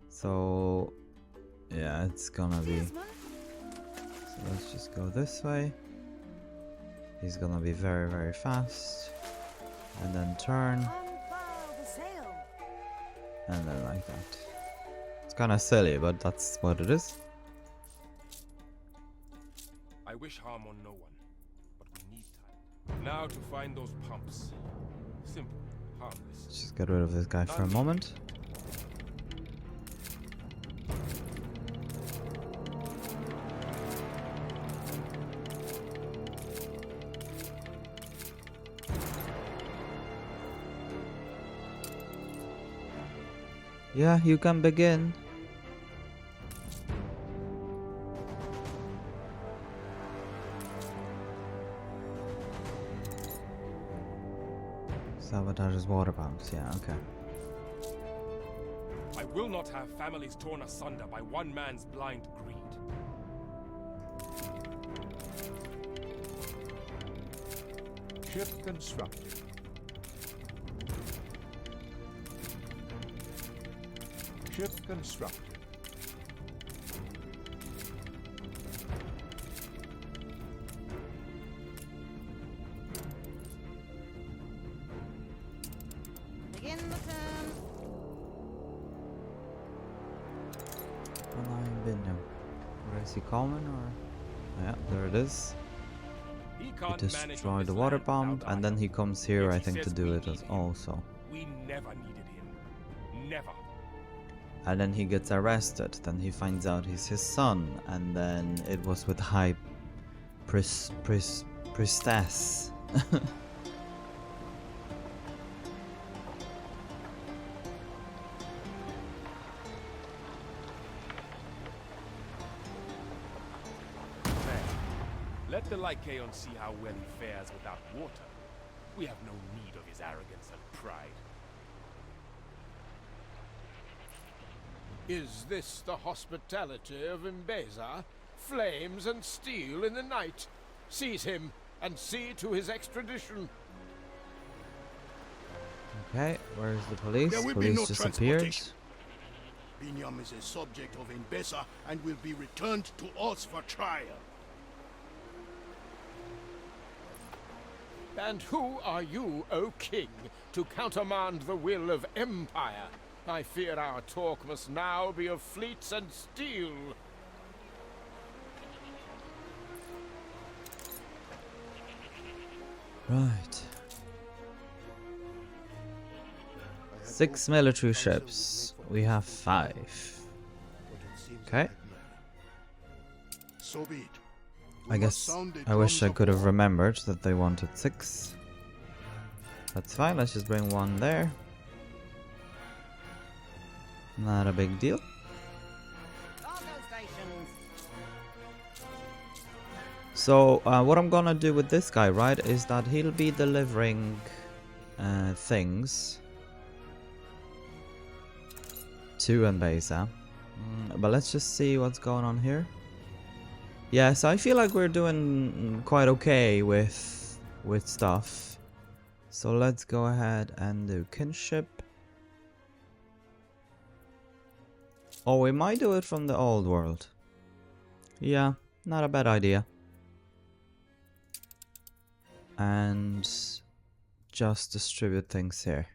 Speaker 1: So yeah, it's gonna be.
Speaker 2: Steersman.
Speaker 1: So let's just go this way. He's gonna be very, very fast. And then turn.
Speaker 2: Unfurl the sail.
Speaker 1: And then like that. It's kinda silly, but that's what it is.
Speaker 9: I wish harm on no one, but we need time. Now to find those pumps. Simple, harmless.
Speaker 1: Let's just get rid of this guy for a moment. Yeah, you can begin. Sabotages water pumps, yeah, okay.
Speaker 9: I will not have families torn asunder by one man's blind greed.
Speaker 7: Ship constructed. Ship constructed.
Speaker 4: Begin the turn.
Speaker 1: Where is he coming or? Yeah, there it is.
Speaker 9: He
Speaker 1: He
Speaker 9: can't manage on
Speaker 1: destroyed the
Speaker 9: this
Speaker 1: water
Speaker 9: land
Speaker 1: bomb,
Speaker 9: without
Speaker 1: and then
Speaker 9: Anno.
Speaker 1: he comes here,
Speaker 9: Yet
Speaker 1: I
Speaker 9: he
Speaker 1: think, to
Speaker 9: says
Speaker 1: do
Speaker 9: we
Speaker 1: it as
Speaker 9: need him.
Speaker 1: also.
Speaker 9: We never needed him. Never.
Speaker 1: And then he gets arrested. Then he finds out he's his son, and then it was with High Priestess.
Speaker 9: Man, let the Lycaon see how well he fares without water. We have no need of his arrogance and pride.
Speaker 3: Is this the hospitality of Enbesa? Flames and steel in the night. Seize him and see to his extradition.
Speaker 1: Okay, where's the police?
Speaker 5: There will be
Speaker 1: Police
Speaker 5: no
Speaker 1: disappeared.
Speaker 5: transportation. Binyam is a subject of Enbesa and will be returned to us for trial.
Speaker 3: And who are you, O king, to countermand the will of empire? I fear our talk must now be of fleets and steel.
Speaker 1: Right. 6 military ships. We have 5. Okay.
Speaker 5: So be it.
Speaker 1: I guess I wish I could have remembered that they wanted 6. That's fine, let's just bring 1 there. Not a big deal.
Speaker 4: Cargo stations.
Speaker 1: So, what I'm gonna do with this guy, right, is that he'll be delivering things. to Enbesa. But let's just see what's going on here. Yeah, so I feel like we're doing quite okay with stuff. So let's go ahead and do kinship. Oh, we might do it from the old world. Yeah, not a bad idea. And just distribute things here.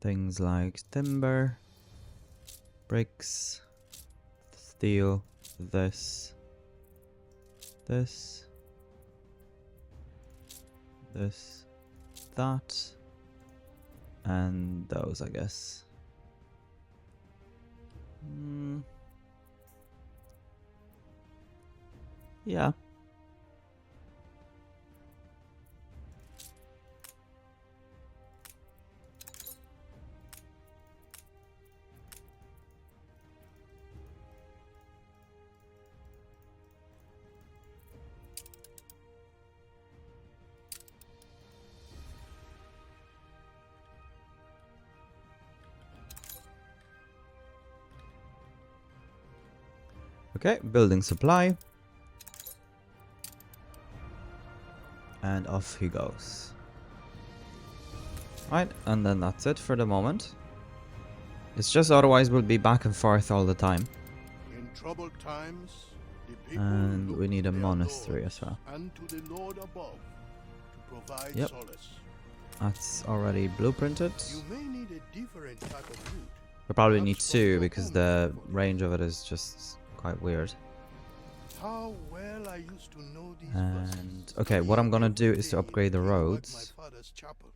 Speaker 1: Things like timber, bricks, steel, this, that, and those, I guess. Yeah. Okay, building supply. And off he goes. Right, and then that's it for the moment. It's just otherwise we'll be back and forth all the time.
Speaker 5: In troubled times, the people
Speaker 1: And
Speaker 5: look
Speaker 1: we need
Speaker 5: to
Speaker 1: a
Speaker 5: their
Speaker 1: monastery
Speaker 5: lords
Speaker 1: as well.
Speaker 5: and to the Lord above to provide
Speaker 1: Yep.
Speaker 5: solace.
Speaker 1: That's already blueprinted.
Speaker 5: You may need a different type of wood.
Speaker 1: We probably need
Speaker 5: Perhaps from
Speaker 1: two
Speaker 5: your
Speaker 1: because
Speaker 5: home
Speaker 1: the
Speaker 5: country.
Speaker 1: range of it is just quite weird.
Speaker 5: How well I used to know these
Speaker 1: And
Speaker 5: verses.
Speaker 1: okay, what I'm gonna do is to
Speaker 5: Every
Speaker 1: upgrade the
Speaker 5: day about
Speaker 1: roads
Speaker 5: my father's chapel.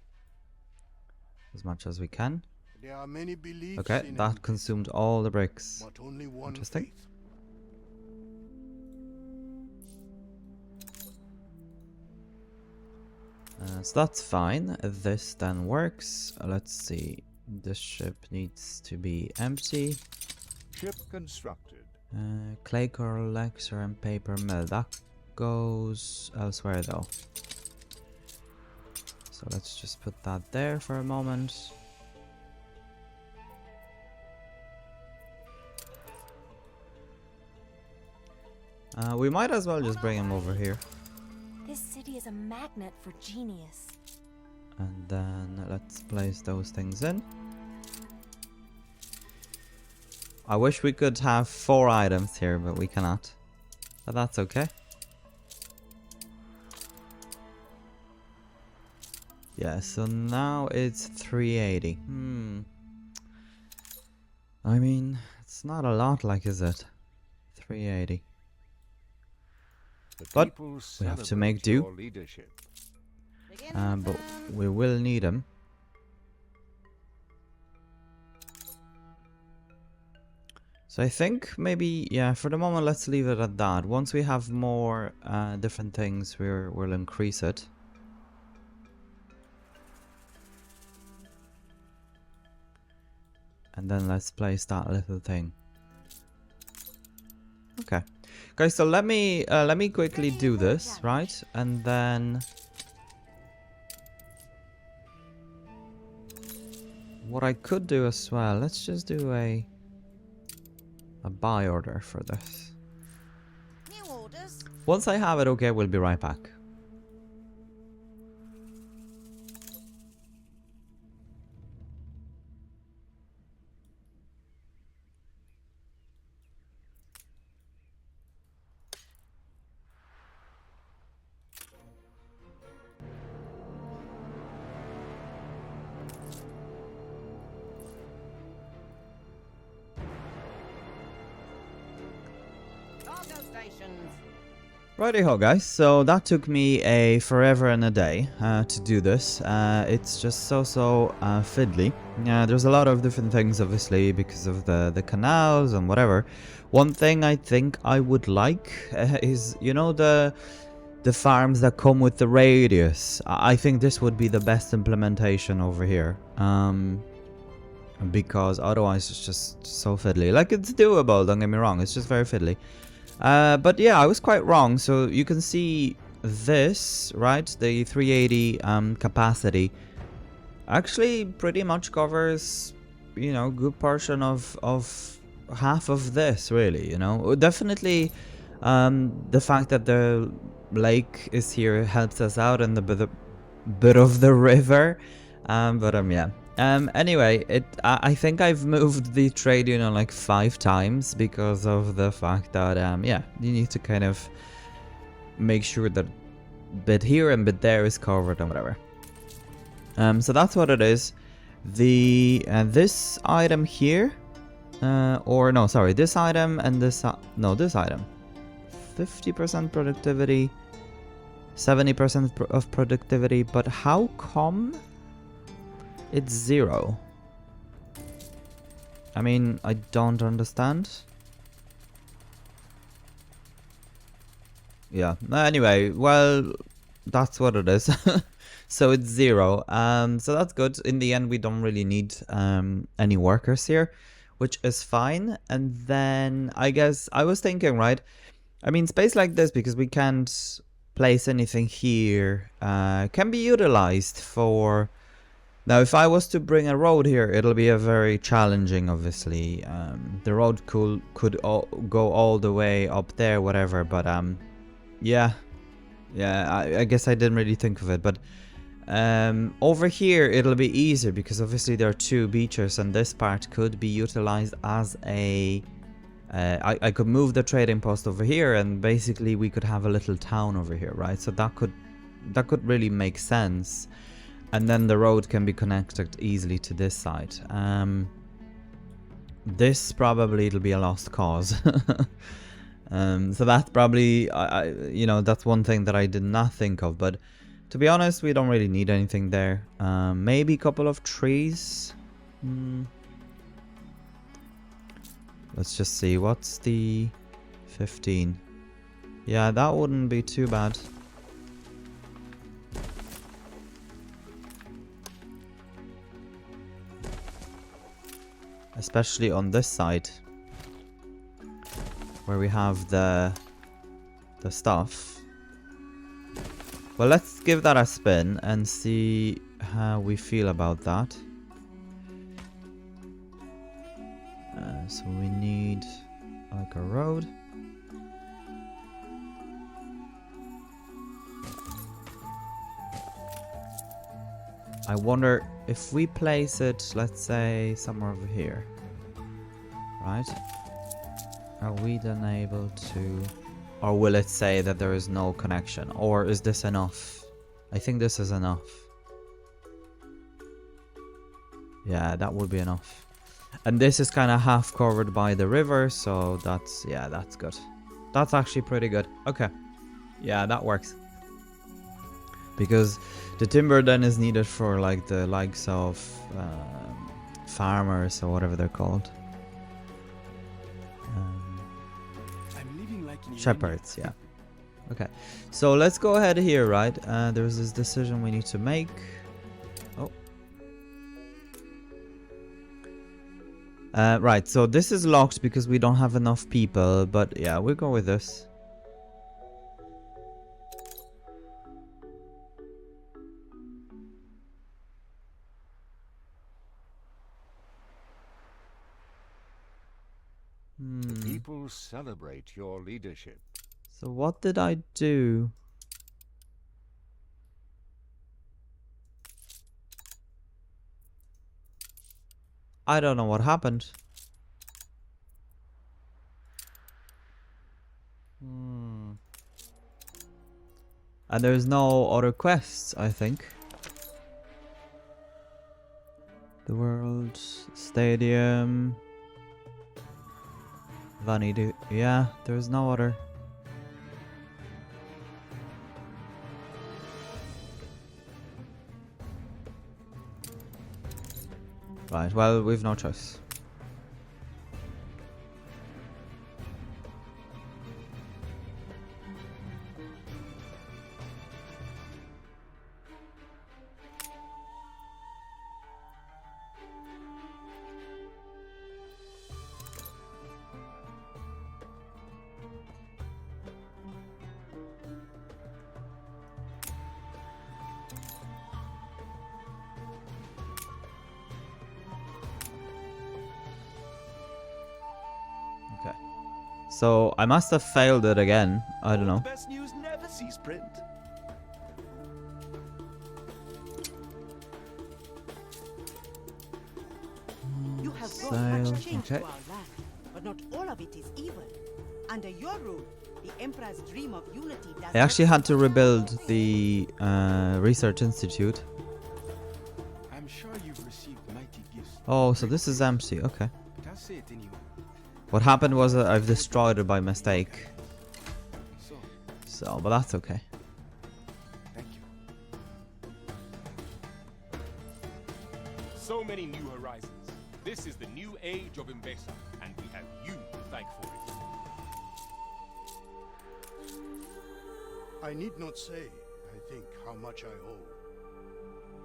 Speaker 1: as much as we can.
Speaker 5: There are many beliefs
Speaker 1: Okay,
Speaker 5: in
Speaker 1: that
Speaker 5: Enbesa,
Speaker 1: consumed all the bricks.
Speaker 5: but only one
Speaker 1: Interesting.
Speaker 5: faith.
Speaker 1: So that's fine. This then works. Let's see. This ship needs to be empty.
Speaker 7: Ship constructed.
Speaker 1: Clay collector and paper mill. That goes elsewhere though. So let's just put that there for a moment. We might as well just bring him over here.
Speaker 2: This city is a magnet for genius.
Speaker 1: And then let's place those things in. I wish we could have 4 items here, but we cannot. But that's okay. Yeah, so now it's 380. I mean, it's not a lot, like, is it? 380.
Speaker 7: The
Speaker 1: But
Speaker 7: people
Speaker 1: we have to
Speaker 7: celebrate
Speaker 1: make do.
Speaker 7: your leadership.
Speaker 4: Begin the
Speaker 1: But
Speaker 4: turn.
Speaker 1: we will need them. So I think maybe, yeah, for the moment let's leave it at that. Once we have more different things, we'll increase it. And then let's place that little thing. Okay. Guys, so let me quickly do this, right? And then what I could do as well, let's just do a buy order for this.
Speaker 4: New orders.
Speaker 1: Once I have it, okay, we'll be right back.
Speaker 4: Cargo stations.
Speaker 1: Righty-ho, guys, so that took me a forever and a day to do this. It's just so fiddly. There's a lot of different things, obviously, because of the canals and whatever. One thing I think I would like is, you know, the farms that come with the radius. I think this would be the best implementation over here. Because otherwise it's just so fiddly. Like, it's doable, don't get me wrong, it's just very fiddly. But yeah, I was quite wrong. So you can see this, right? The 380 capacity. actually pretty much covers, you know, good portion of half of this, really, you know. Definitely the fact that the lake is here helps us out, and the bit of the river, but yeah. Anyway, I think I've moved the trade union like 5 times because of the fact that yeah, you need to kind of make sure that bit here and bit there is covered and whatever. So that's what it is. The this item here, or no, sorry, this item and this no, this item, 50% productivity, 70% of productivity, but how come it's 0? I mean, I don't understand. Yeah, anyway, well, that's what it is. So it's 0. So that's good. In the end, we don't really need any workers here, which is fine. And then I guess I was thinking, right? I mean, space like this, because we can't place anything here, can be utilized for... Now, if I was to bring a road here, it'll be a very challenging, obviously. The road could go all the way up there, whatever, but yeah. Yeah, I guess I didn't really think of it, but over here it'll be easier because obviously there are 2 beaches, and this part could be utilized as a... I could move the trading post over here, and basically we could have a little town over here, right? So that could really make sense, and then the road can be connected easily to this side. This probably it'll be a lost cause. So that's probably, you know, that's one thing that I did not think of, but to be honest, we don't really need anything there. Maybe a couple of trees. Let's just see, what's the 15? Yeah, that wouldn't be too bad. Especially on this side, where we have the stuff. Well, let's give that a spin and see how we feel about that. So we need like a road. I wonder if we place it, let's say, somewhere over here, right? Are we then able to... Or will it say that there is no connection? Or is this enough? I think this is enough. Yeah, that would be enough. And this is kind of half covered by the river, so that's... Yeah, that's good. That's actually pretty good. Okay. Yeah, that works. Because the timber then is needed for like the likes of farmers or whatever they're called. Shepherds, yeah. Okay, so let's go ahead here, right? There's this decision we need to make. Oh. Right, so this is locked because we don't have enough people, but yeah, we'll go with this.
Speaker 7: People celebrate your leadership.
Speaker 1: So what did I do? I don't know what happened. And there's no other quests, I think. The World Stadium. Vanity. Yeah, there's no other. Right, well, we've no choice. So I must have failed it again. I don't know.
Speaker 8: The best news never sees print.
Speaker 6: You have brought
Speaker 1: Sail,
Speaker 6: much change
Speaker 1: okay.
Speaker 6: to our land, but not all of it is evil. Under your rule, the Emperor's dream of unity does
Speaker 1: I actually
Speaker 6: not
Speaker 1: had to rebuild the research institute.
Speaker 8: I'm sure you've received mighty gifts.
Speaker 1: Oh, so this is empty. Okay.
Speaker 8: Can't say it anyway.
Speaker 1: What happened was that I've destroyed it by mistake.
Speaker 8: So,
Speaker 1: So, but that's okay.
Speaker 8: thank you.
Speaker 9: So many new horizons. This is the new age of Enbesa, and we have you to thank for it.
Speaker 5: I need not say, I think, how much I owe.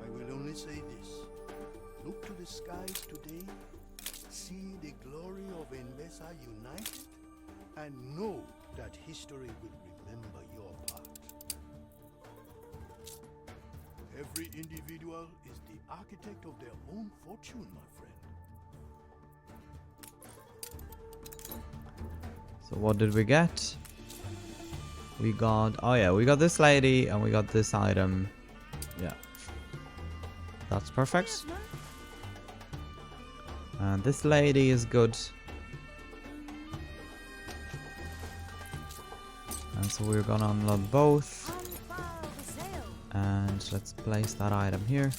Speaker 5: I will only say this. Look to the skies today, see the glory of Enbesa united, and know that history will remember your part. Every individual is the architect of their own fortune, my friend.
Speaker 1: So what did we get? We got, oh yeah, we got this lady and we got this item. Yeah. That's perfect. And this lady is good. And so we're gonna unload both.
Speaker 2: Unfurl the sail.
Speaker 1: And let's place that item here.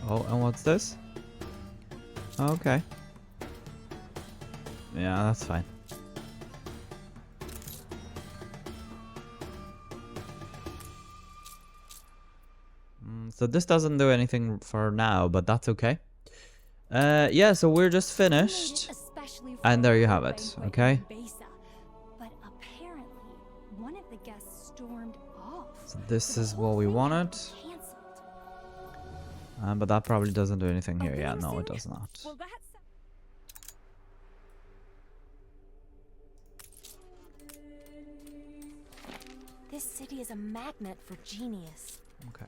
Speaker 1: Oh, and what's this? Okay. Yeah, that's fine. So this doesn't do anything for now, but that's okay. Yeah, so we're just finished.
Speaker 2: Especially
Speaker 1: And there you have
Speaker 2: for
Speaker 1: it,
Speaker 2: banquet
Speaker 1: okay?
Speaker 2: in Enbesa. But apparently, one of the guests stormed off.
Speaker 1: So this
Speaker 2: So the
Speaker 1: is
Speaker 2: whole
Speaker 1: what we
Speaker 2: thing
Speaker 1: wanted.
Speaker 2: canceled.
Speaker 1: But that probably doesn't do anything here. Yeah,
Speaker 2: Opening
Speaker 1: no, it
Speaker 2: soon?
Speaker 1: does not.
Speaker 2: Well, that's this city is a magnet for genius.
Speaker 1: Okay.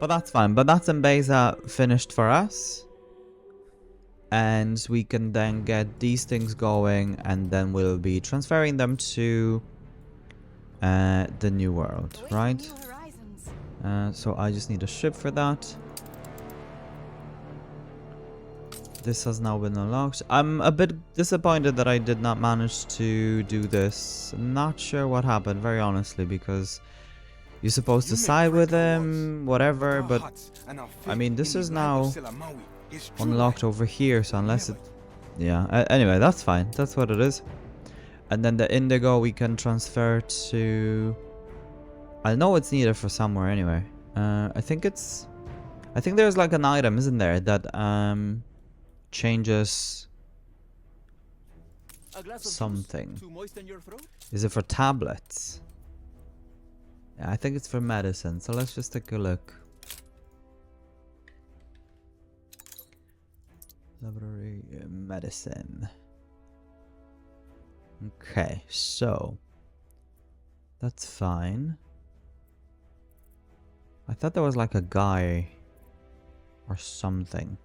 Speaker 1: But that's fine. But that's Enbesa finished for us. And we can then get these things going, and then we'll be transferring them to the new world,
Speaker 2: Awaiting
Speaker 1: right?
Speaker 2: new horizons.
Speaker 1: So I just need a ship for that. This has now been unlocked. I'm a bit disappointed that I did not manage to do this. I'm not sure what happened, very honestly, because you're supposed to side with him, whatever, but I mean, this is now unlocked over here, so unless it... Yeah, anyway, that's fine. That's what it is. And then the indigo we can transfer to... I know it's needed for somewhere anyway. I think it's... I think there's like an item, isn't there, that changes something. Is it for tablets? Yeah, I think it's for medicine, so let's just take a look. Library medicine. Okay, so that's fine. I thought there was like a guy or something.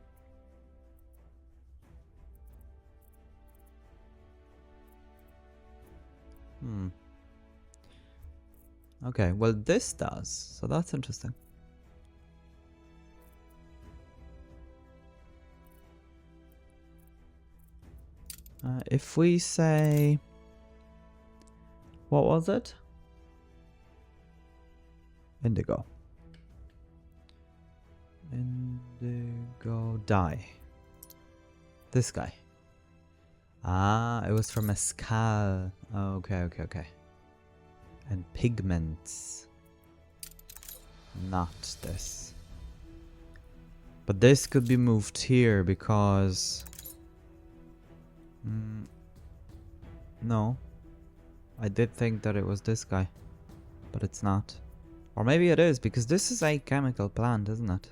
Speaker 1: Okay, well this does, so that's interesting. If we say... What was it? Indigo. Indigo dye. This guy. Ah, it was from Mescal. Oh, okay. And pigments. Not this. But this could be moved here because... no. I did think that it was this guy. But it's not. Or maybe it is, because this is a chemical plant, isn't it?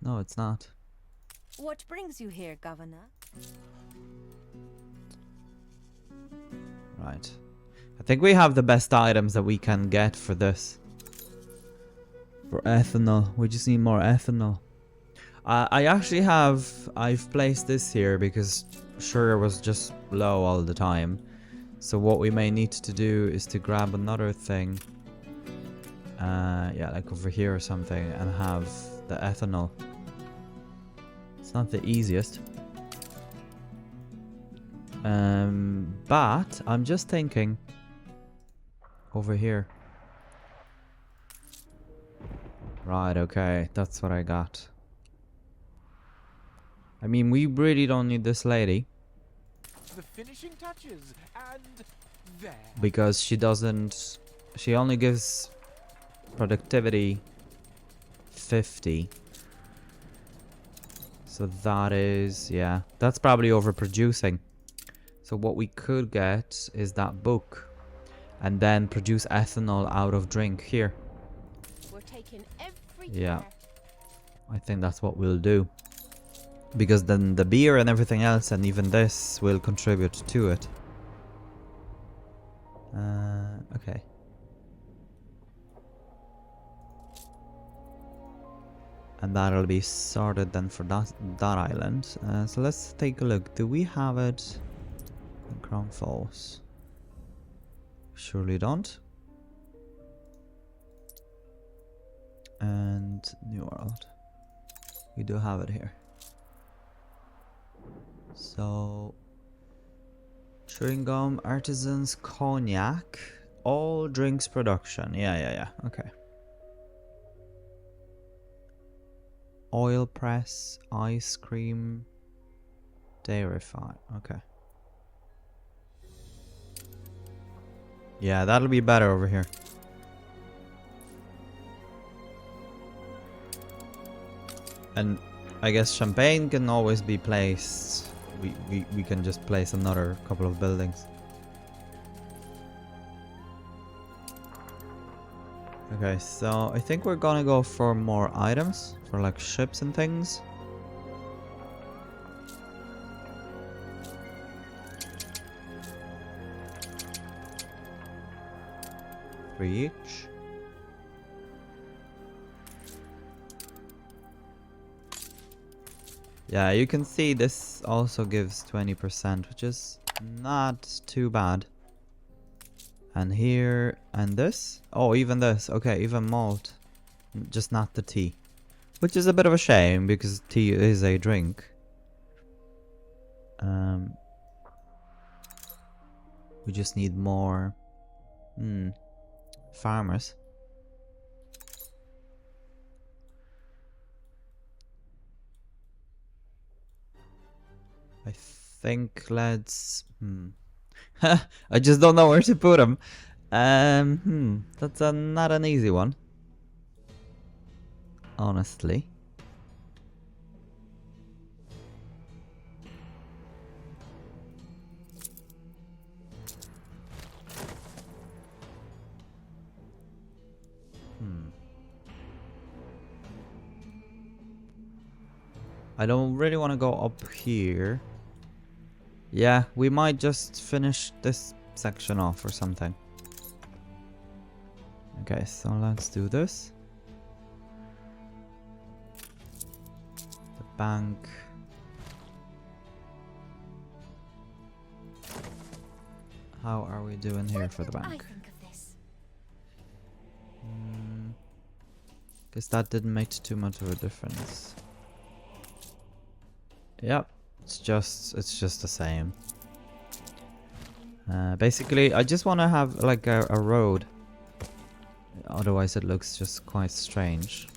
Speaker 1: No, it's not.
Speaker 2: What brings you here, Governor?
Speaker 1: Right. I think we have the best items that we can get for this. For ethanol. We just need more ethanol. I actually I've placed this here because sugar was just low all the time. So what we may need to do is to grab another thing. Yeah, like over here or something, and have the ethanol. It's not the easiest. But I'm just thinking over here. Right, okay, that's what I got. I mean, we really don't need this lady.
Speaker 9: The finishing touches, and there.
Speaker 1: Because she doesn't... She only gives productivity 50. So that is... Yeah, that's probably overproducing. So what we could get is that book. And then produce ethanol out of drink here.
Speaker 4: We're taking every
Speaker 1: Yeah.
Speaker 4: care.
Speaker 1: I think that's what we'll do. Because then the beer and everything else and even this will contribute to it. Okay. And that'll be sorted then for that island. So let's take a look. Do we have it in Crown Falls? Surely don't. And New World. We do have it here. So, chewing gum, artisans, cognac, all drinks production. Yeah. Okay. Oil press, ice cream, dairy farm. Okay. Yeah, that'll be better over here. And I guess champagne can always be placed. We can just place another couple of buildings. Okay, so I think we're gonna go for more items, for like ships and things. Three each. Yeah, you can see this also gives 20%, which is not too bad. And here, and this? Oh, even this. Okay, even malt. Just not the tea. Which is a bit of a shame, because tea is a drink. We just need more... farmers. I think let's... I just don't know where to put them. That's not an easy one. Honestly. I don't really want to go up here. Yeah, we might just finish this section off or something. Okay, so let's do this. The bank. How are we doing here for the
Speaker 2: I
Speaker 1: bank?
Speaker 2: think of this.
Speaker 1: Guess that didn't make too much of a difference. Yep, it's just the same. Basically, I just want to have like a road. Otherwise, it looks just quite strange.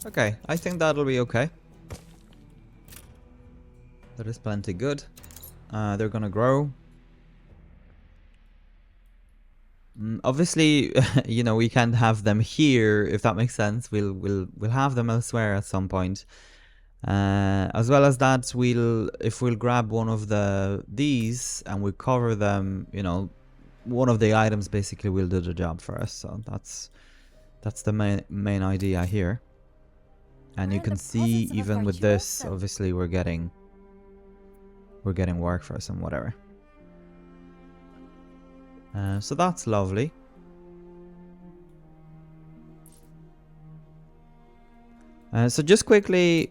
Speaker 1: Okay, I think that'll be okay. That is plenty good. They're gonna grow. Obviously, you know, we can't have them here, if that makes sense. We'll have them elsewhere at some point. As well as that, if we'll grab one of these and we cover them, you know, one of the items basically will do the job for us. So that's the main idea here. And you can see even with this, obviously we're getting work for us and whatever. So that's lovely. So just quickly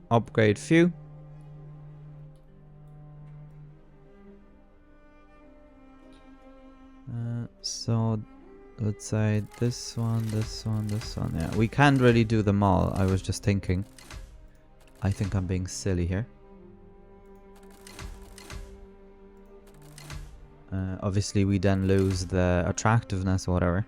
Speaker 1: upgrade few. So let's say this one, this one, this one. Yeah, we can't really do them all. I was just thinking. I think I'm being silly here. Obviously, we then lose the attractiveness or whatever.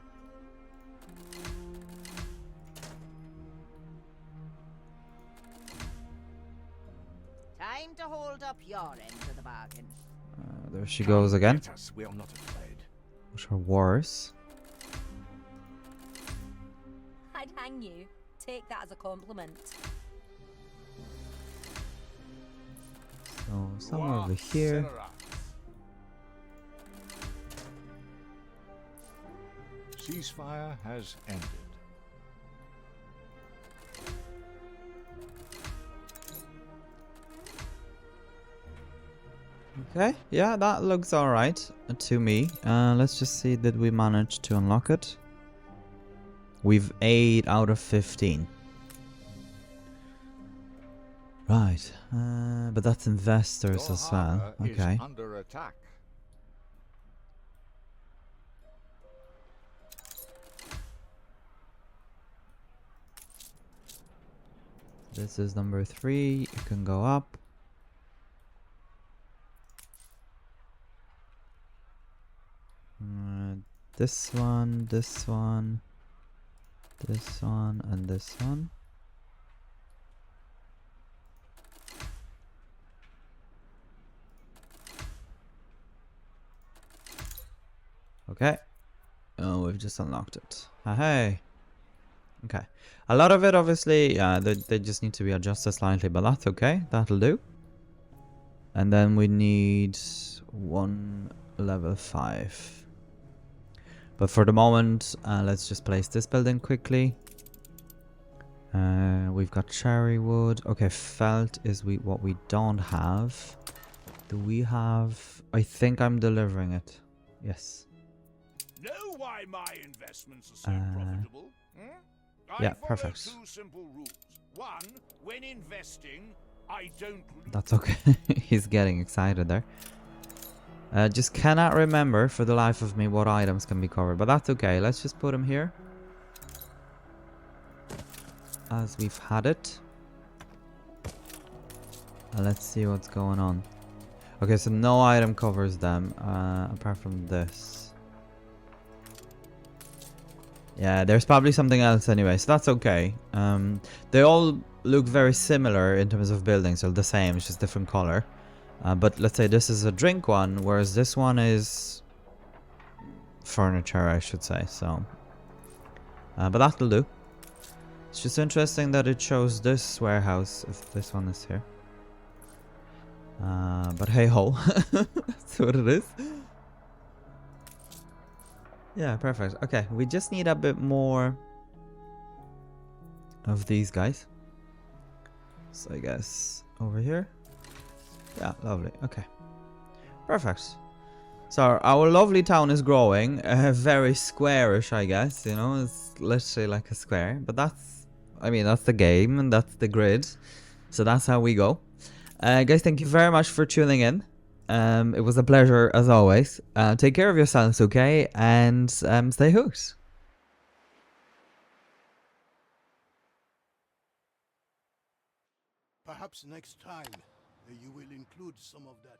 Speaker 4: Time to hold up your end of the bargain.
Speaker 1: There she goes again.
Speaker 8: Get us, we are not afraid.
Speaker 1: Which are worse.
Speaker 2: I'd hang you. Take that as a compliment.
Speaker 1: So somewhere over here.
Speaker 7: Ceasefire has ended.
Speaker 1: Okay, yeah, that looks alright to me. Let's just see, did we manage to unlock it? We've 8 out of 15. Right, but that's investors
Speaker 7: Your
Speaker 1: as well.
Speaker 7: harbor
Speaker 1: Okay.
Speaker 7: is under attack.
Speaker 1: This is number 3. It can go up. This one, this one, this one, and this one. Okay. Oh, we've just unlocked it. Hey. Okay. A lot of it, obviously, yeah, they just need to be adjusted slightly, but that's okay. That'll do. And then we need one level 5. But for the moment, let's just place this building quickly. We've got cherry wood. Okay, felt is what we don't have. Do we have... I think I'm delivering it. Yes.
Speaker 10: Know why my investments are so profitable?
Speaker 1: Yeah,
Speaker 10: I follow
Speaker 1: perfect.
Speaker 10: 2 simple rules. 1, when investing, I don't lose.
Speaker 1: That's okay. He's getting excited there. Just cannot remember for the life of me what items can be covered, but that's okay. Let's just put them here. As we've had it. And let's see what's going on. Okay, so no item covers them, apart from this. Yeah, there's probably something else anyway, so that's okay. They all look very similar in terms of buildings, so the same, it's just different color. But let's say this is a drink one, whereas this one is furniture, I should say. So, but that'll do. It's just interesting that it shows this warehouse if this one is here. But hey ho, that's what it is. Yeah, perfect. Okay, we just need a bit more of these guys. So I guess over here. Yeah, lovely. Okay. Perfect. So our lovely town is growing. Very squarish, I guess. You know, it's literally like a square. But that's, I mean, that's the game and that's the grid. So that's how we go. Guys, thank you very much for tuning in. It was a pleasure as always. Take care of yourselves, okay? And stay hooked.
Speaker 5: Perhaps next time you will include some of that